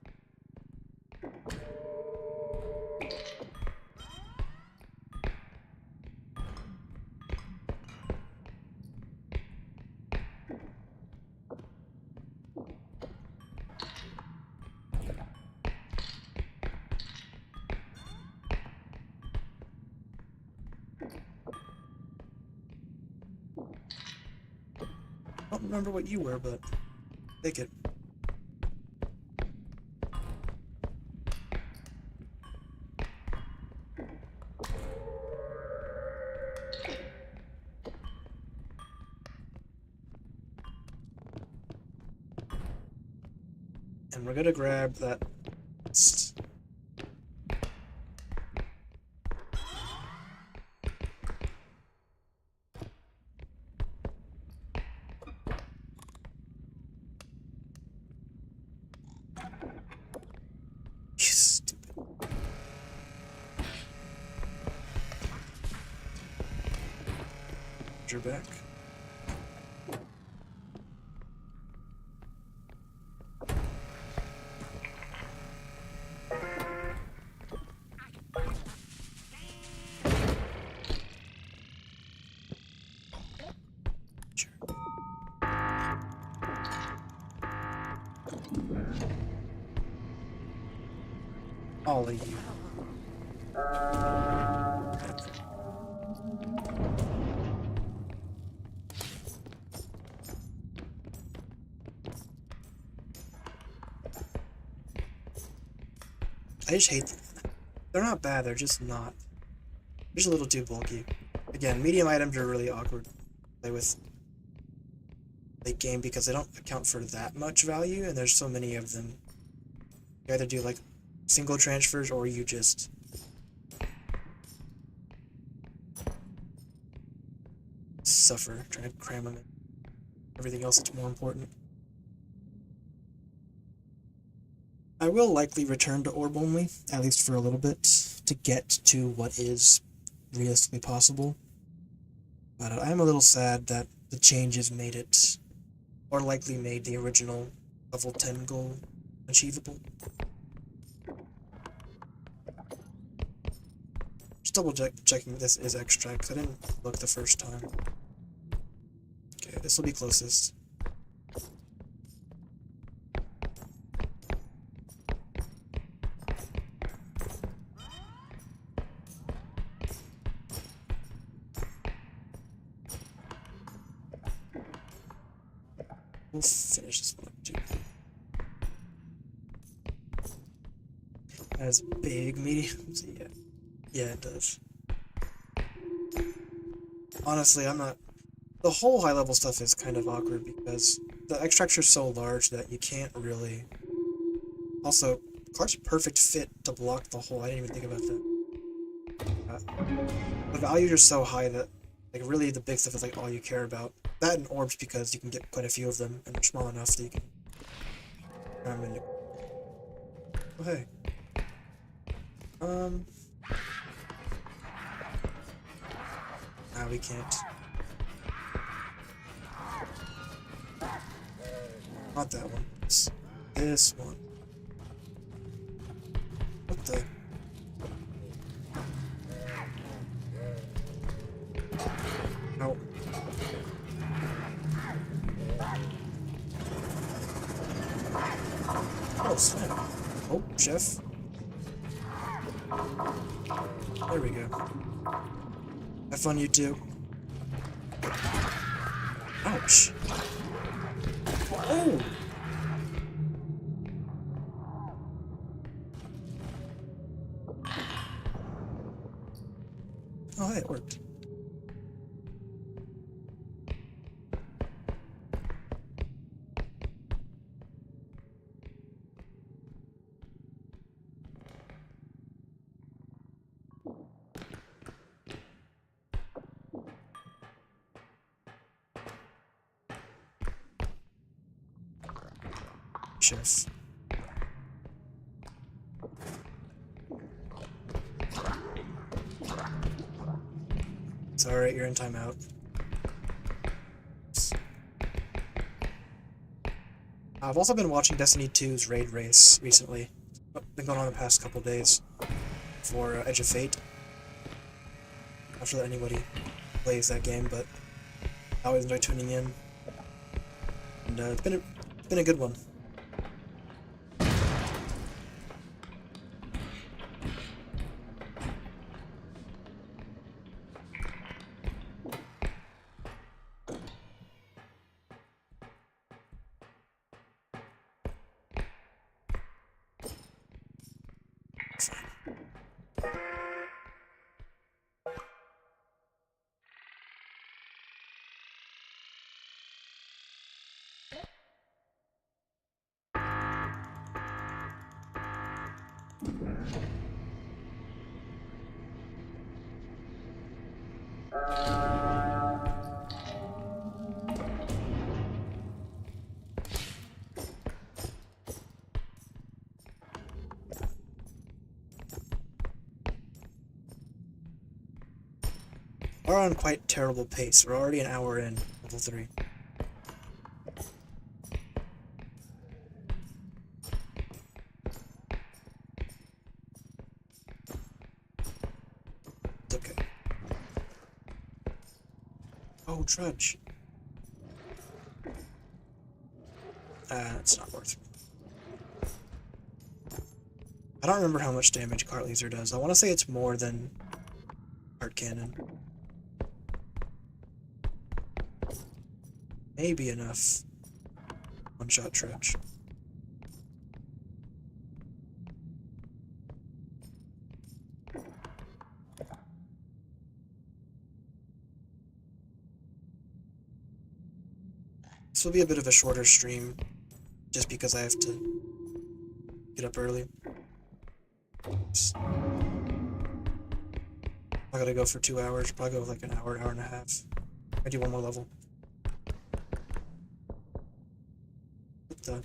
I don't remember what you were, but take it. And we're gonna grab that. You're back. All of you. I just hate them. They're not bad, they're just not. They're just a little too bulky. Again, medium items are really awkward to play with late game because they don't account for that much value, and there's so many of them. You either do like single transfers or you just suffer trying to cram them in. Everything else is more important. I will likely return to orb only, at least for a little bit, to get to what is realistically possible. But I am a little sad that the changes made it, or likely made the original level 10 goal achievable. Just double checking this is extract, because I didn't look the first time. Okay, this will be closest. We'll finish this one up too. Has big mediums, yeah. Yeah, it does. Honestly, I'm not... The whole high-level stuff is kind of awkward because the extracts are so large that you can't really... Also, Clark's a perfect fit to block the hole. I didn't even think about that. The values are so high that, like, really the big stuff is, like, all you care about. That and orbs because you can get quite a few of them, and they're small enough that you can... Oh, hey. Nah, we can't. Not that one. It's this one. What the? No. Oh, snap. Oh, chef. There we go. Have fun, you two. Ouch. Oh! Oh, hey, it worked. Chef. It's alright, you're in timeout. I've also been watching Destiny 2's raid race recently. Been going on the past couple days for Edge of Fate. Not sure that anybody plays that game, but I always enjoy tuning in. And it's been a good one. are on quite terrible pace. We're already an hour in, level 3. Okay. Oh, Trudge. It's not worth it. I don't remember how much damage Cart Laser does. I want to say it's more than Cart Cannon. Maybe enough. One-shot Trudge. This will be a bit of a shorter stream, just because I have to get up early. Oops. I gotta go for 2 hours, probably go like an hour and a half. I do one more level. What the?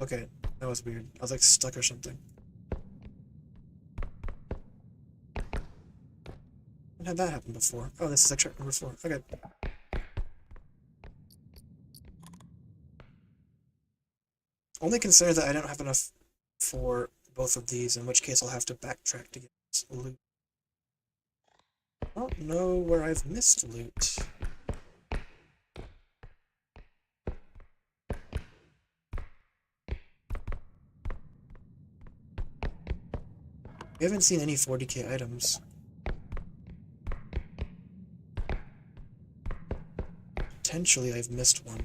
Okay, that was weird. I was like stuck or something. When had that happen before? Oh, this is extract number 4. Okay. Only concern is that I don't have enough for both of these, in which case I'll have to backtrack to get loot. I don't know where I've missed loot. We haven't seen any 40k items. Potentially I've missed one.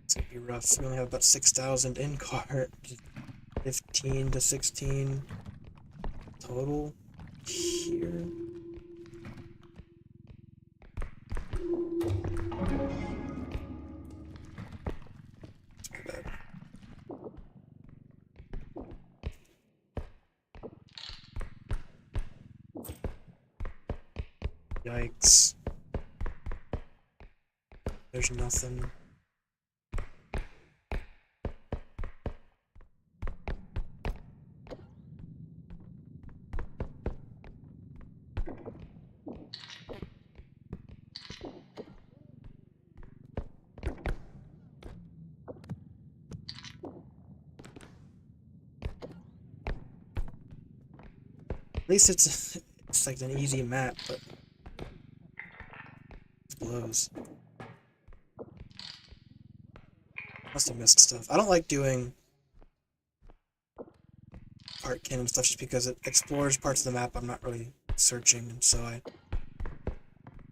It's gonna be rough. We only have about 6,000 in cart. 15 to 16 total here. It's pretty bad. Yikes. There's nothing. At least it's like an easy map, but it blows. Must have missed stuff. I don't like doing art cannon stuff just because it explores parts of the map I'm not really searching, and so I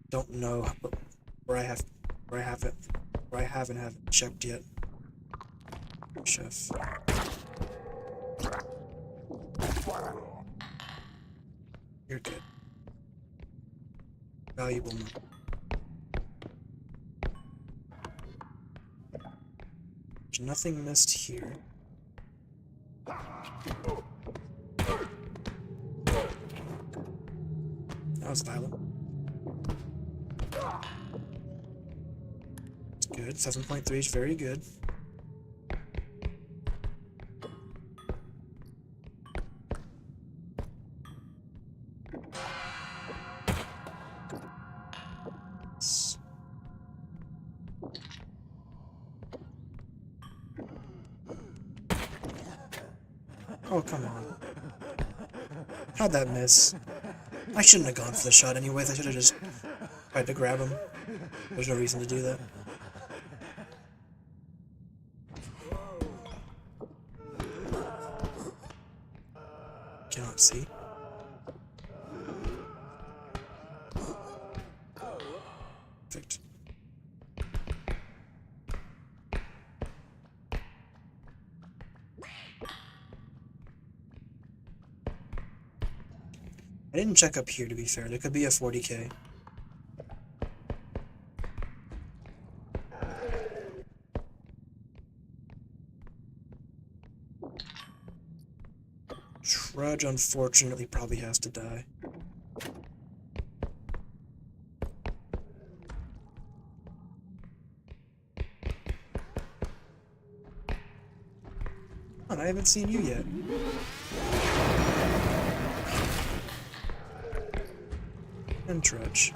don't know where I haven't checked yet. Chef. You're good. Valuable money. There's nothing missed here. That was violent. It's good. 7.3 is very good. Oh, come on. How'd that miss? I shouldn't have gone for the shot anyways. I should have just tried to grab him. There's no reason to do that. Cannot see. Perfect. I didn't check up here, to be fair. There could be a 40k. Trudge, unfortunately, probably has to die. Come on, I haven't seen you yet. And Trudge.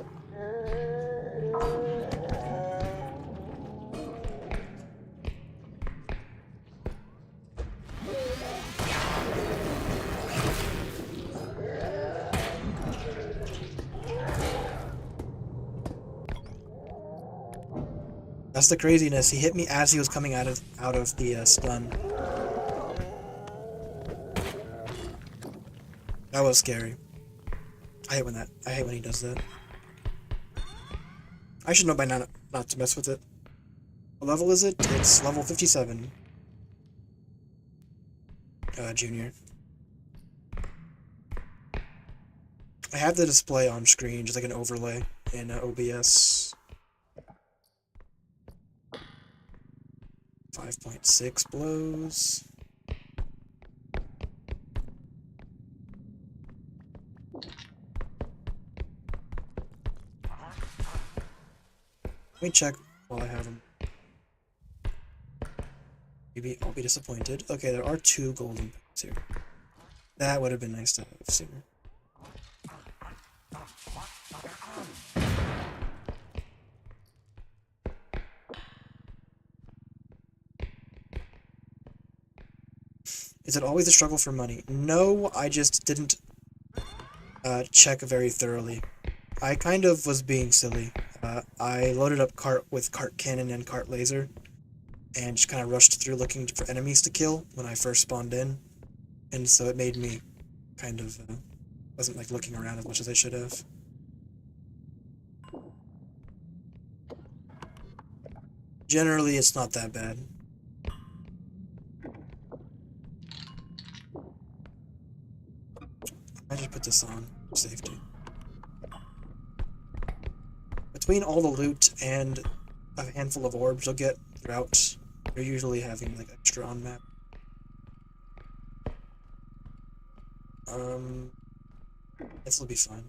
That's the craziness. He hit me as he was coming out of the stun. That was scary. I hate when he does that. I should know by now not to mess with it. What level is it? It's level 57. Junior. I have the display on screen, just like an overlay in OBS. 5.6 blows. Let me check while I have them. Maybe I'll be disappointed. Okay, there are 2 golden pets here. That would have been nice to have sooner. Is it always a struggle for money? No, I just didn't check very thoroughly. I kind of was being silly. I loaded up cart with cart cannon and cart laser, and just kind of rushed through looking for enemies to kill when I first spawned in, and so it made me kind of wasn't like looking around as much as I should have. Generally, it's not that bad. I just put this on for safety. Between all the loot and a handful of orbs you'll get throughout, you're usually having like extra on map. This will be fine.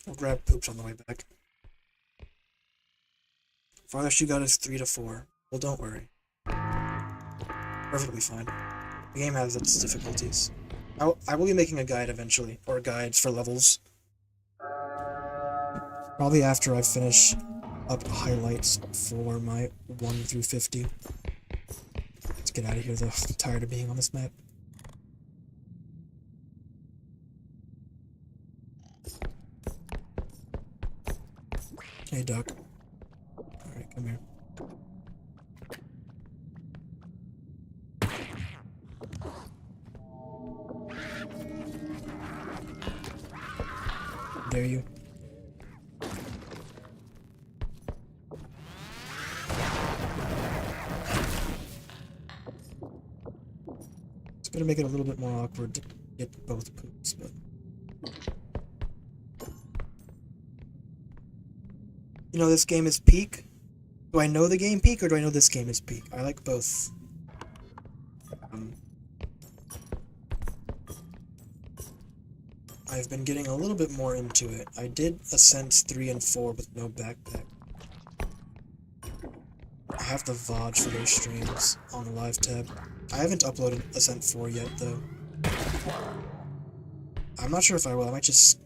I'll grab poops on the way back. Farthest you got is 3 to 4. Well, don't worry. Perfectly fine. The game has its difficulties. I will be making a guide eventually, or guides for levels. Probably after I finish up highlights for my 1 through 50. Let's get out of here though. I'm tired of being on this map. Hey, duck. Alright, come here. Dare you? It's gonna make it a little bit more awkward to get both poops, but... You know, this game is peak. Do I know the game peak, or do I know this game is peak? I like both. I've been getting a little bit more into it. I did Ascents 3 and 4 with no backpack. I have the VOD for those streams on the live tab. I haven't uploaded Ascent 4 yet, though. I'm not sure if I will. I might just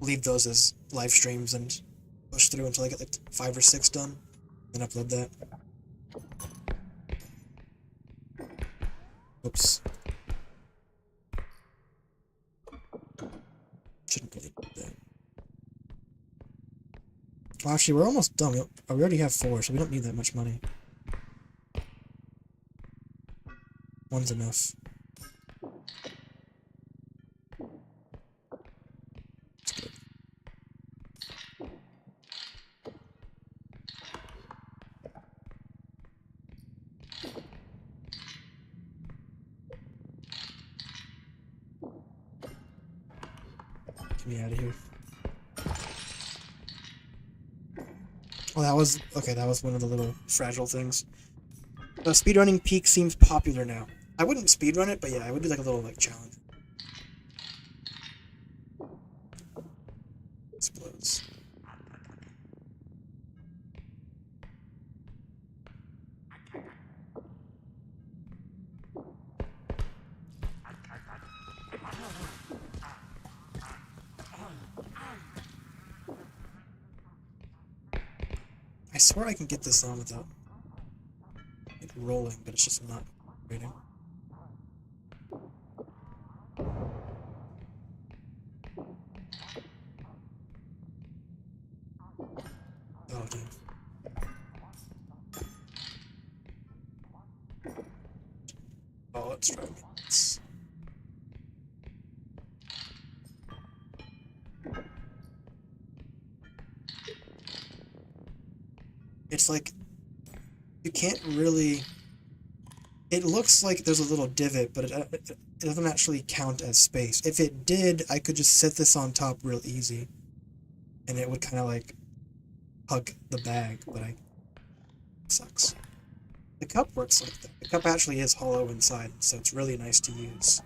leave those as live streams and push through until I get like 5 or 6 done, then upload that. Oops. Shouldn't really do that. Well, actually, we're almost done. We already have 4, so we don't need that much money. One's enough. Get me out of here. Oh, that was... Okay, that was one of the little fragile things. Speedrunning Peak seems popular now. I wouldn't speedrun it, but yeah, it would be like a little, like, challenge. Explodes. I swear I can get this on without it rolling, but it's just not rating. Oh, damn. Oh, it's driving me nuts. It's like, you can't really... It looks like there's a little divot, but it doesn't actually count as space. If it did, I could just set this on top real easy, and it would kind of like hug the bag, but it sucks. The cup works like that. The cup actually is hollow inside, so it's really nice to use.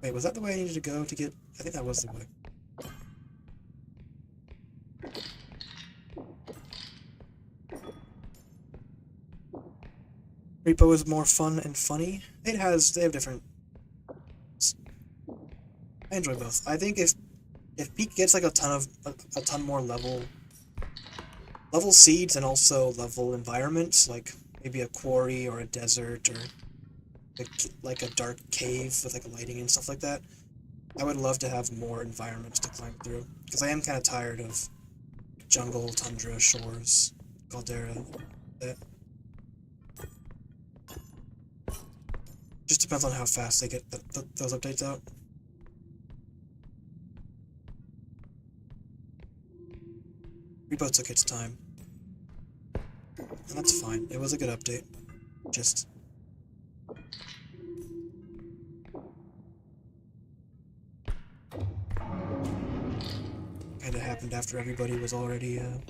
Wait, was that the way I needed to go to get... I think that was the way. R.E.P.O is more fun and funny. They have different... I enjoy both. I think if Peak gets like a ton more level seeds and also level environments, like maybe a quarry or a desert or like a dark cave with like lighting and stuff like that, I would love to have more environments to climb through, because I am kind of tired of jungle, tundra, shores, caldera, that. Just depends on how fast they get those updates out. R.E.P.O took its time. And that's fine. It was a good update. Just... kinda happened after everybody was already, done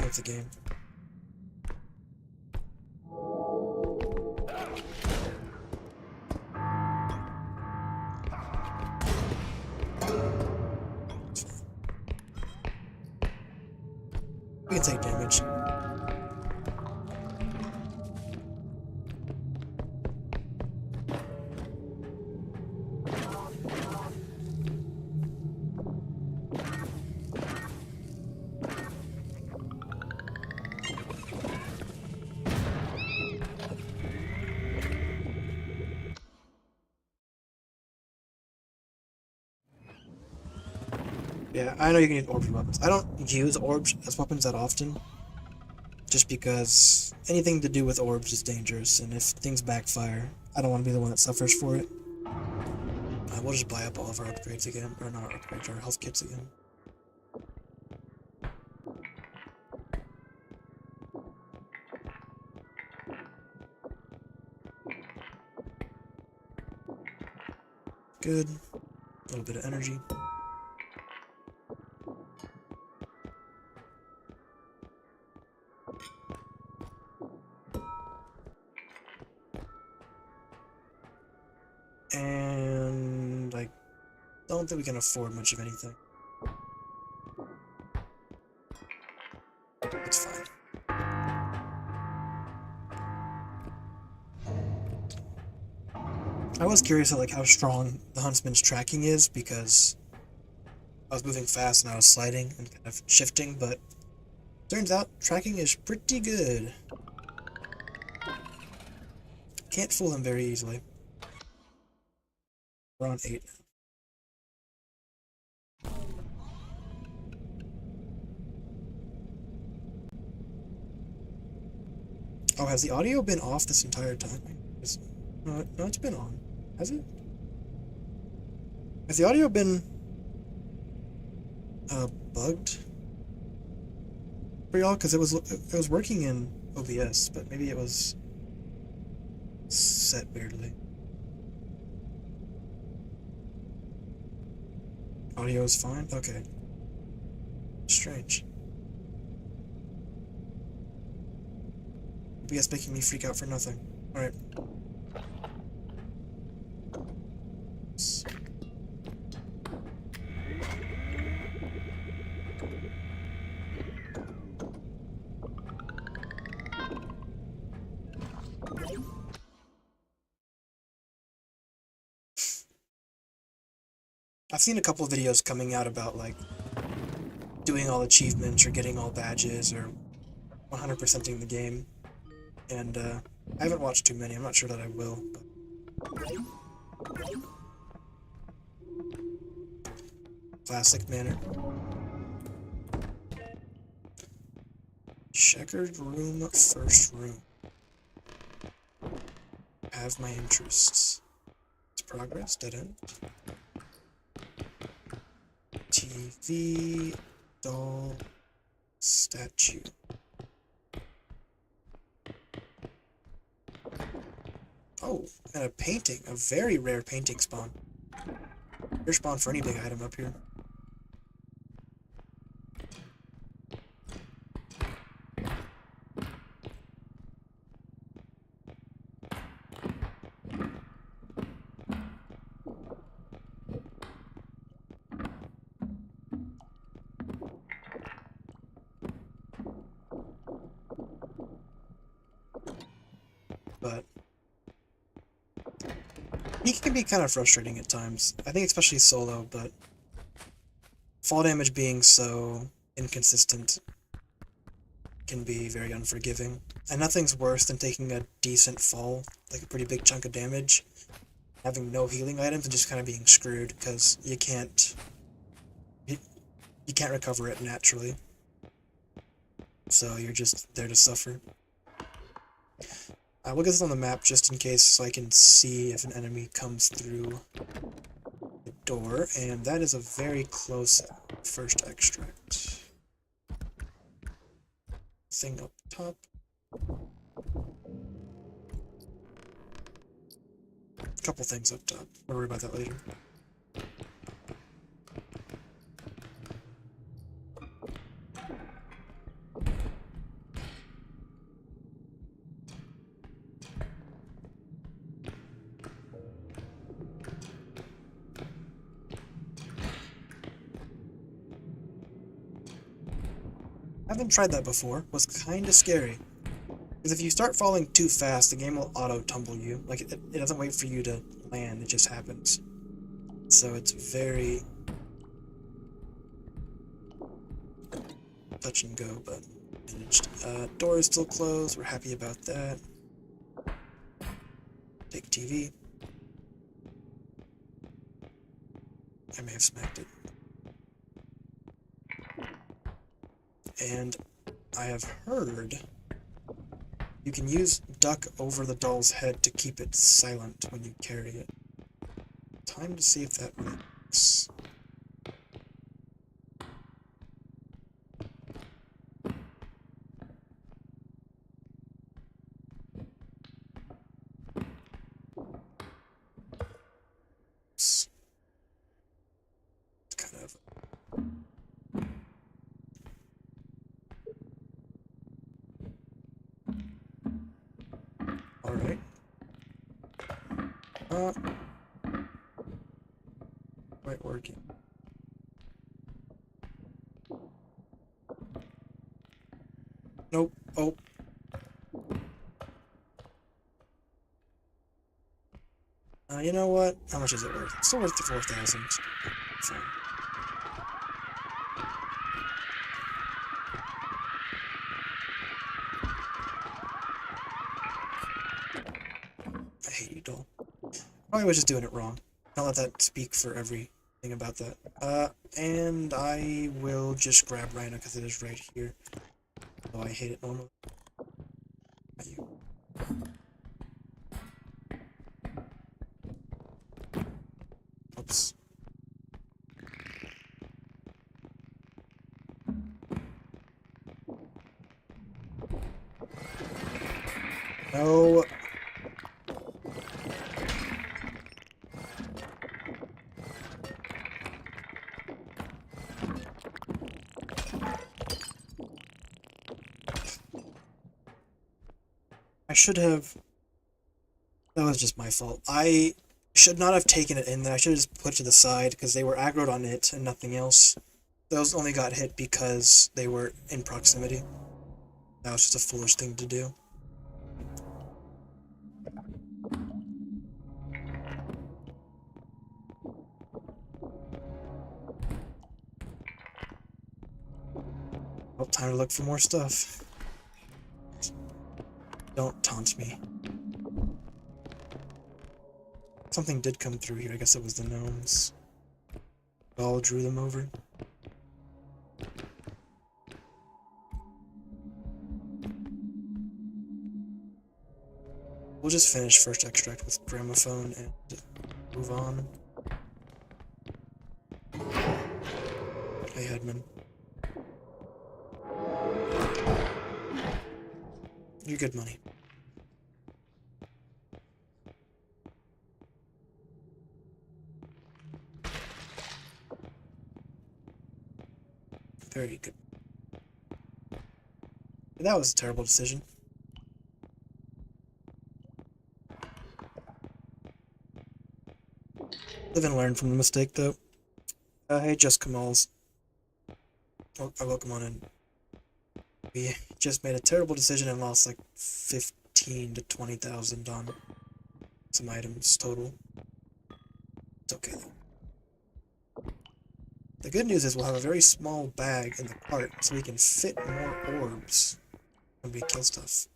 with the game. We can take damage. Yeah, I know you can use orbs as weapons. I don't use orbs as weapons that often, just because anything to do with orbs is dangerous, and if things backfire, I don't want to be the one that suffers for it. We'll just buy up all of our upgrades again, or not our upgrades, our health kits again. Good. A little bit of energy. And I don't think we can afford much of anything. It's fine. I was curious at like how strong the Huntsman's tracking is, because I was moving fast and I was sliding and kind of shifting, but turns out tracking is pretty good. Can't fool him very easily. We're on 8. Oh, has the audio been off this entire time? No, it's been on. Has it? Has the audio been bugged for y'all? Because it was working in OBS, but maybe it was set weirdly. Audio is fine? Okay. Strange. OBS making me freak out for nothing. Alright. I've seen a couple of videos coming out about, like, doing all achievements or getting all badges or 100%ing the game. And, I haven't watched too many. I'm not sure that I will. But... Classic manner. Checkered room, first room. Have my interests. It's progress, dead end. TV, doll, statue. Oh, and a painting. A very rare painting spawn. Rare spawn for any big item up here. But he can be kind of frustrating at times. I think especially solo, but fall damage being so inconsistent can be very unforgiving. And nothing's worse than taking a decent fall, like a pretty big chunk of damage, having no healing items and just kind of being screwed because you can't recover it naturally. So you're just there to suffer. We'll get this on the map just in case so I can see if an enemy comes through the door, and that is a very close first extract. Thing up top. Couple things up top. We'll worry about that later. I haven't tried that before. Was kind of scary. Because if you start falling too fast, the game will auto-tumble you. Like, it doesn't wait for you to land, it just happens. So it's very... touch and go, but managed. Door is still closed, we're happy about that. Take TV. I may have smacked it. And I have heard you can use duck over the doll's head to keep it silent when you carry it. Time to see if that works. It's kind of... Alright. Quite working. Nope. Oh. You know what? How much is it worth? It's still worth the 4,000. Fine. I hate you, doll. Probably was just doing it wrong. Don't let that speak for everything about that. And I will just grab Rhino because it is right here. Oh, I hate it normally. Not you. Oops. No. I should have... That was just my fault. I should not have taken it in there. I should have just put it to the side because they were aggroed on it and nothing else. Those only got hit because they were in proximity. That was just a foolish thing to do. Oh, time to look for more stuff. Don't taunt me. Something did come through here. I guess it was the gnomes. All drew them over. We'll just finish first extract with gramophone and move on. Hey, Headman. You're good money. Very good. That was a terrible decision. Live and learn from the mistake, though. Hey, just Kamal's. Oh, welcome on in. We just made a terrible decision and lost like 15 to 20,000 on some items total. It's okay though. The good news is we'll have a very small bag in the cart, so we can fit more orbs when we kill stuff.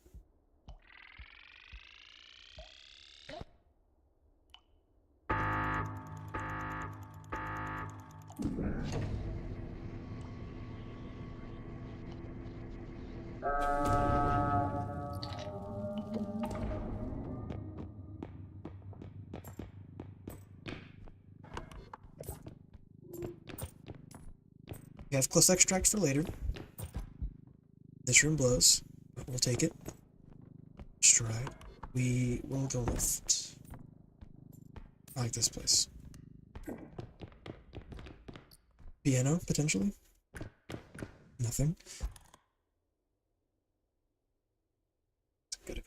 We have close extract for later. This room blows, but we'll take it. Stride. We will go left. I like this place. Piano, potentially? Nothing. Good.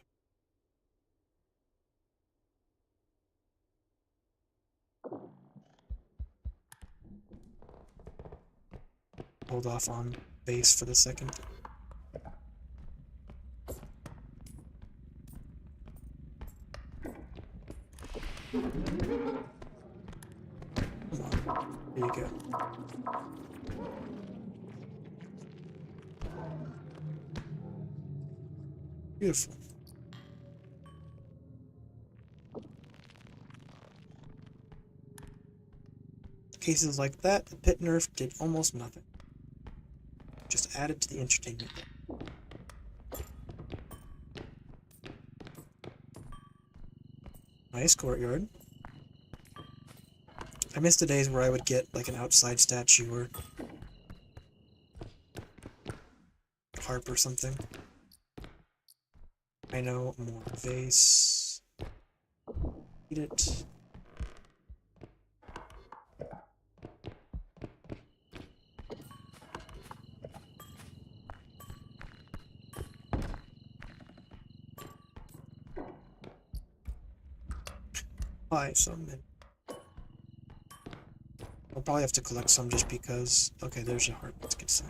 Hold off on base for the second. Come on. Here you go. Beautiful. Cases like that, the pit nerf did almost nothing. Just added to the entertainment. Nice courtyard. I miss the days where I would get like an outside statue or harp or something. I know, more vase. Eat it. Buy some. I'll probably have to collect some just because. Okay, there's a heart. Let's get some.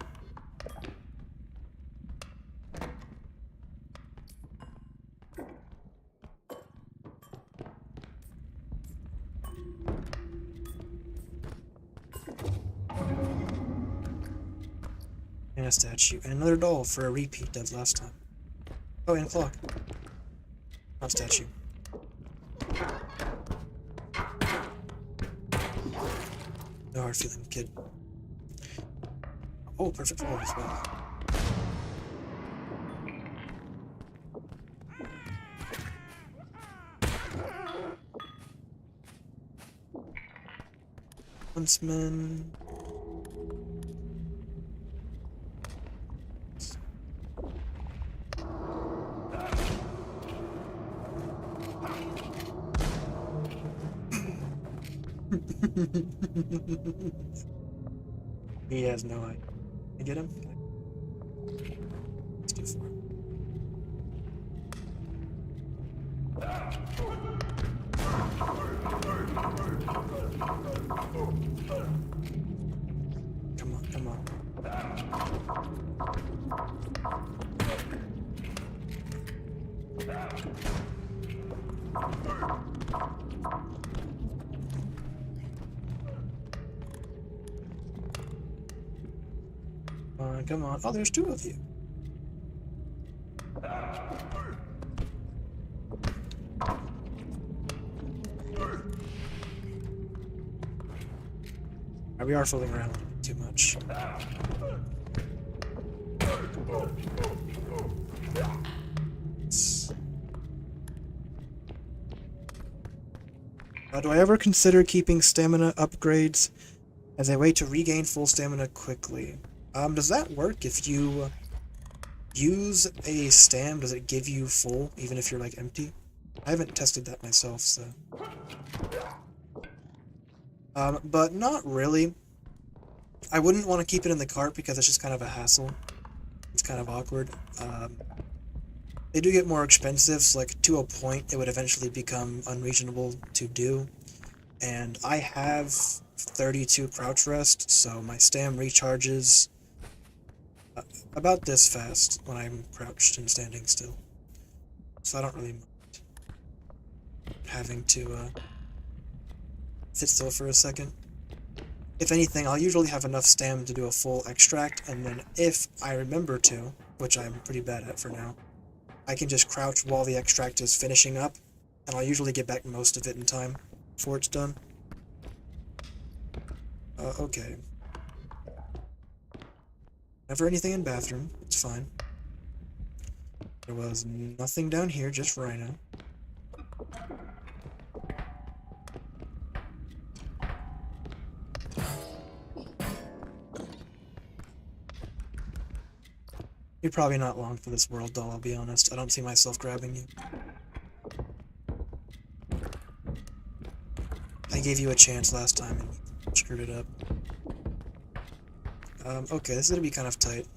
And a statue. And another doll for a repeat of last time. Oh, and a clock. Not statue. No hard feeling, kid. Oh, perfect roll as well. Huntsman. He has no idea. Can I get him? Let's do 4. Come on, come on. Come on. Oh, there's 2 of you. We are fooling around too much. Do I ever consider keeping stamina upgrades as a way to regain full stamina quickly? Does that work if you use a stam? Does it give you full, even if you're, like, empty? I haven't tested that myself, so... but not really. I wouldn't want to keep it in the cart because it's just kind of a hassle. It's kind of awkward. They do get more expensive, so, like, to a point, it would eventually become unreasonable to do. And I have 32 crouch rest, so my stam recharges about this fast when I'm crouched and standing still. So I don't really mind having to sit still for a second. If anything, I'll usually have enough stam to do a full extract, and then if I remember to, which I'm pretty bad at for now, I can just crouch while the extract is finishing up, and I'll usually get back most of it in time before it's done. Okay. Never anything in bathroom, it's fine. There was nothing down here, just rhino. You're probably not long for this world, though, I'll be honest. I don't see myself grabbing you. I gave you a chance last time and you screwed it up. Okay, this is gonna be kind of tight.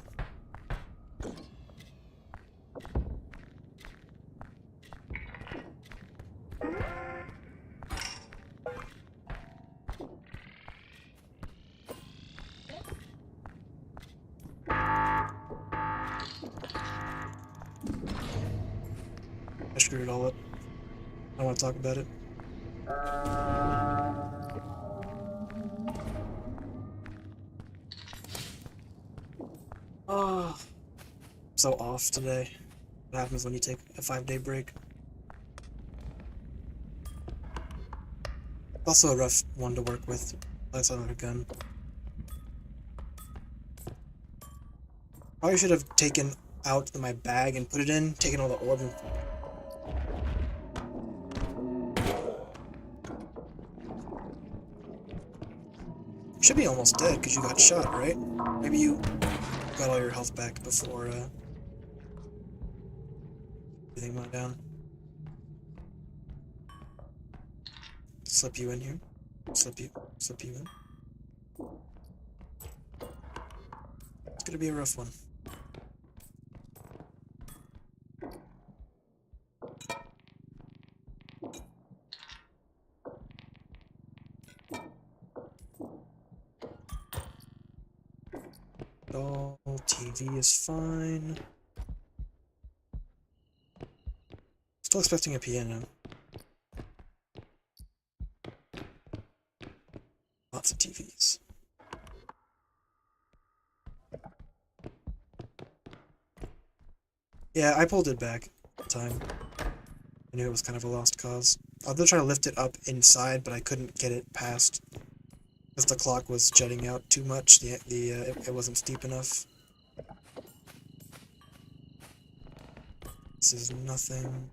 I screwed it all up. I don't want to talk about it. Oh, so off today. What happens when you take a 5-day break? Also a rough one to work with. That's another gun. Probably should have taken out my bag and put it in, taken all the orb and... You should be almost dead because you got shot, right? Maybe you got all your health back before everything went down. Slip you in here. Slip you in. It's gonna be a rough one. Oh, TV is fine. Still expecting a piano. Lots of TVs. Yeah, I pulled it back at the time. I knew it was kind of a lost cause. I was trying to lift it up inside, but I couldn't get it past Because the clock was jutting out too much, it wasn't steep enough. This is nothing.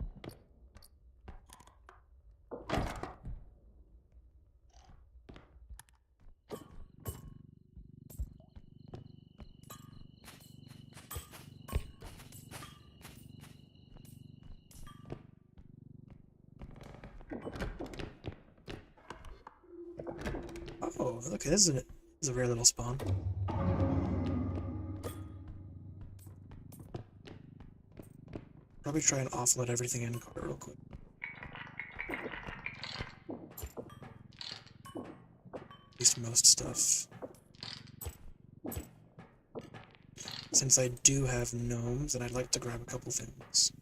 Oh, okay, this is a rare little spawn. Probably try and offload everything in cart real quick. At least most stuff. Since I do have gnomes, and I'd like to grab a couple things.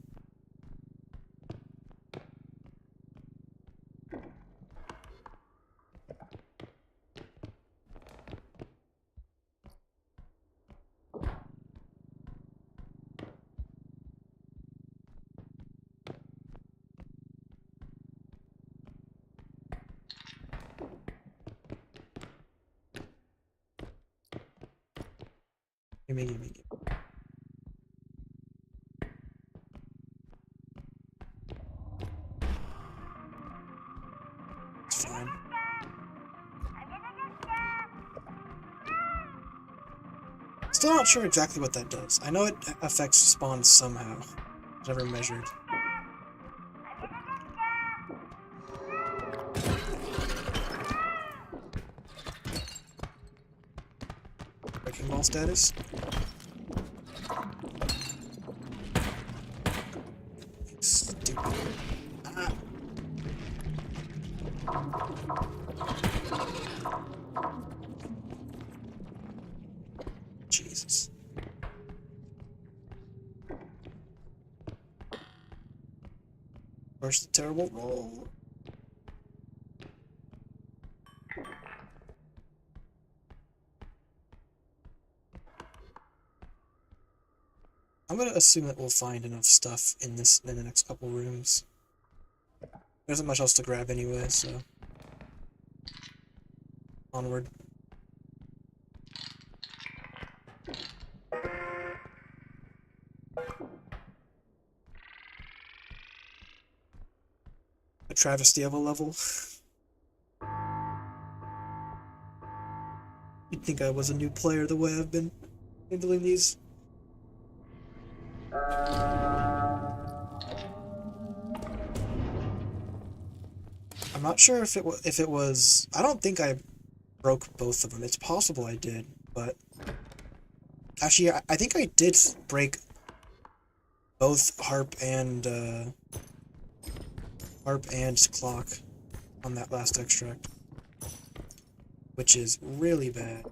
Gimme. It's fine. Still not sure exactly what that does. I know it affects spawns somehow. Never measured. Wrecking ball status? Stupid. Ah. Jesus. Where's the terrible roll? I'm gonna assume that we'll find enough stuff in the next couple rooms. There isn't much else to grab anyway, so onward. A travesty of a level. You'd think I was a new player the way I've been handling these. I'm not sure if it was. I don't think I broke both of them. It's possible I did, but actually, I think I did break both harp and clock on that last extract, which is really bad.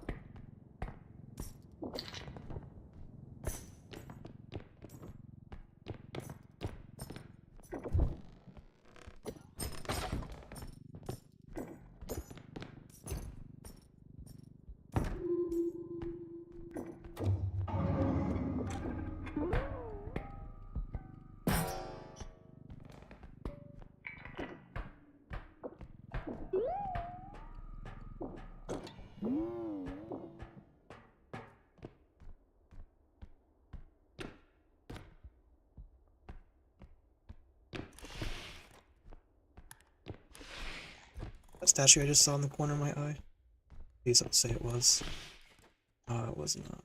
That statue I just saw in the corner of my eye. Please don't say it was. It was not.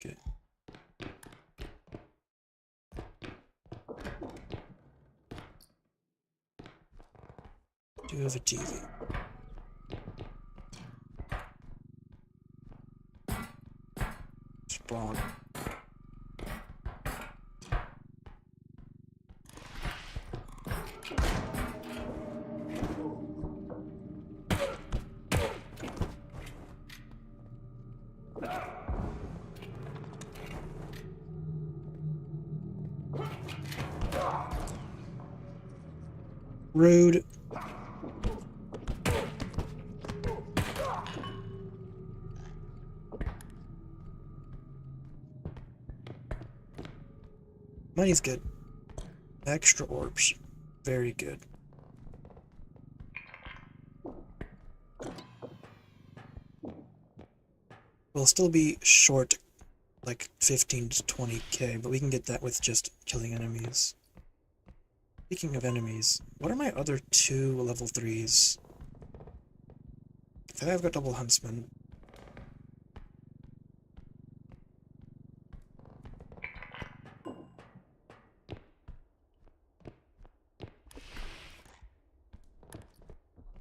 Okay. Do have a TV. Spawn. Rude. Money's good. Extra orbs. Very good. We'll still be short like 15 to 20k, but we can get that with just killing enemies. Speaking of enemies, what are my other 2 level 3s? I think I've got double huntsman.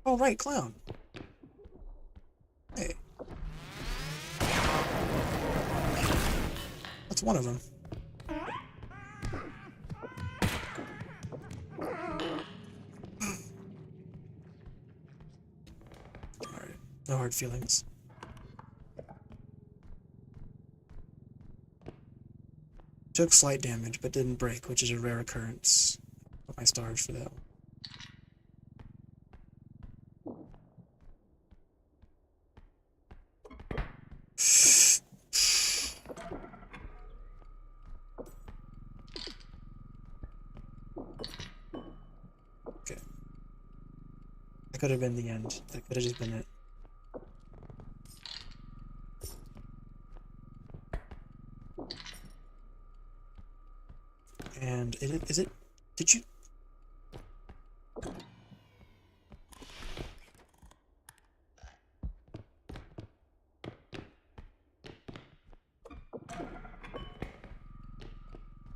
Oh right, clown. Hey. That's one of them. Alright, no hard feelings. Took slight damage, but didn't break, which is a rare occurrence. Put my stars for that one. Okay. That could have been the end. That could have just been it. And is it? Did you?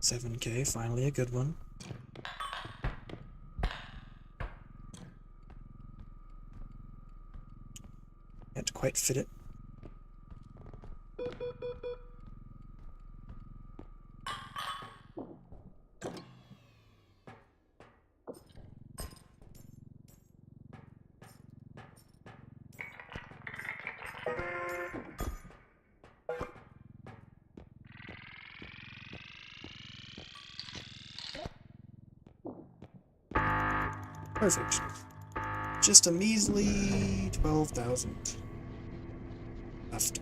$7K, finally a good one. Can't quite fit it. Perfect. Just a measly 12,000 left.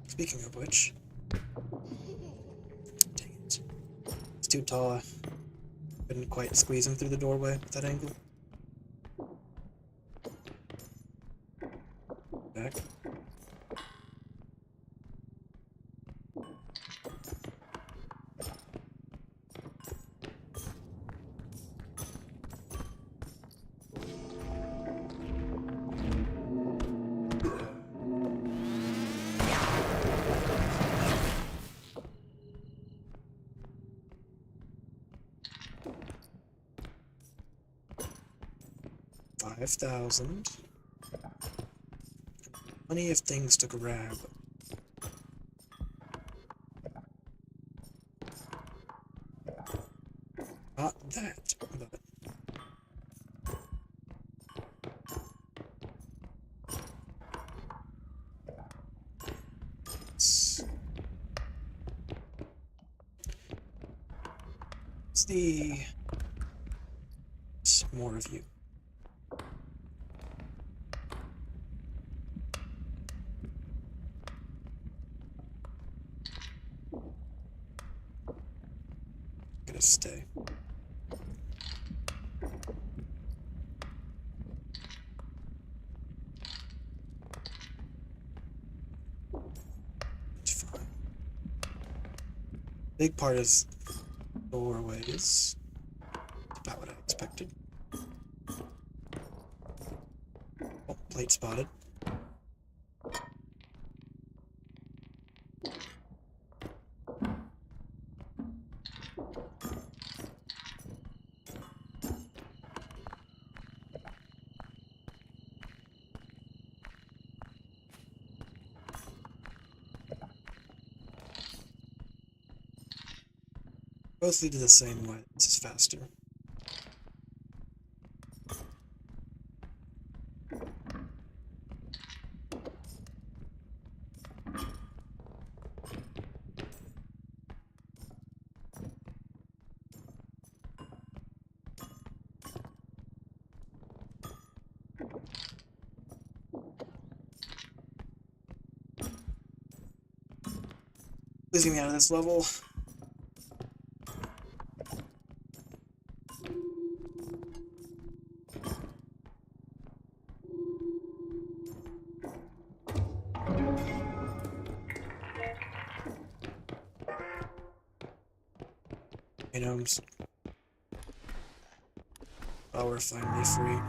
Speaking of which, dang it, it's too tall. Couldn't quite squeeze him through the doorway at that angle. Back. $5,000. Plenty of things to grab. Not that, but it's the more of you. Gonna stay. It's fine. Big part is doorways. About what I expected. Oh, plate spotted. Both lead to the same way. This is faster. Please get me out of this level. Items. Oh, we're finally free.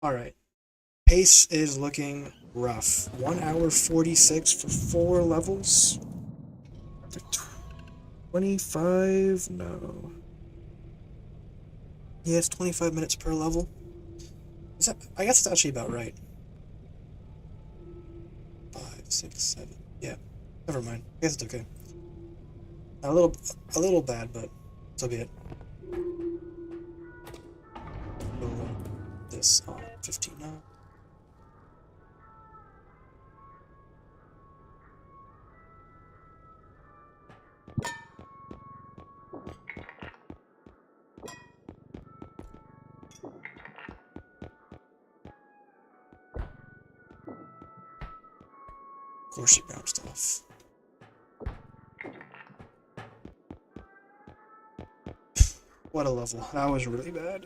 Alright. Pace is looking rough. 1 hour 46 for 4 levels. 25? No. Yeah, it's 25 minutes per level. Is that, I guess it's actually about right. 5, 6, 7. Yeah. Never mind. I guess it's okay. A little bad, but so be it. This on 15 now. Of course she bounced off. What a level. That was really bad.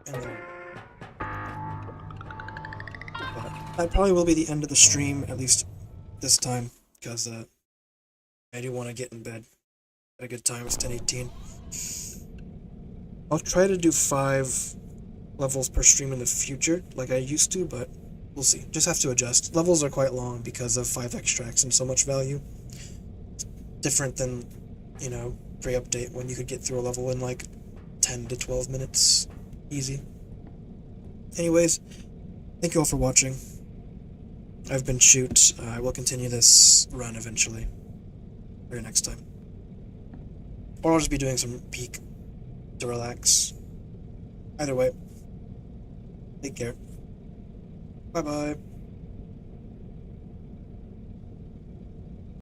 And then, but that probably will be the end of the stream, at least this time, because I do want to get in bed. Had a good time. It's 10:18. I'll try to do 5 levels per stream in the future, like I used to, but we'll see. Just have to adjust. Levels are quite long because of 5 extracts and so much value. Different than, you know, pre-update when you could get through a level in like 10 to 12 minutes. Easy. Anyways, thank you all for watching. I've been Shoot. I will continue this run eventually. Or next time. Or I'll just be doing some peak to relax. Either way, take care. Bye-bye.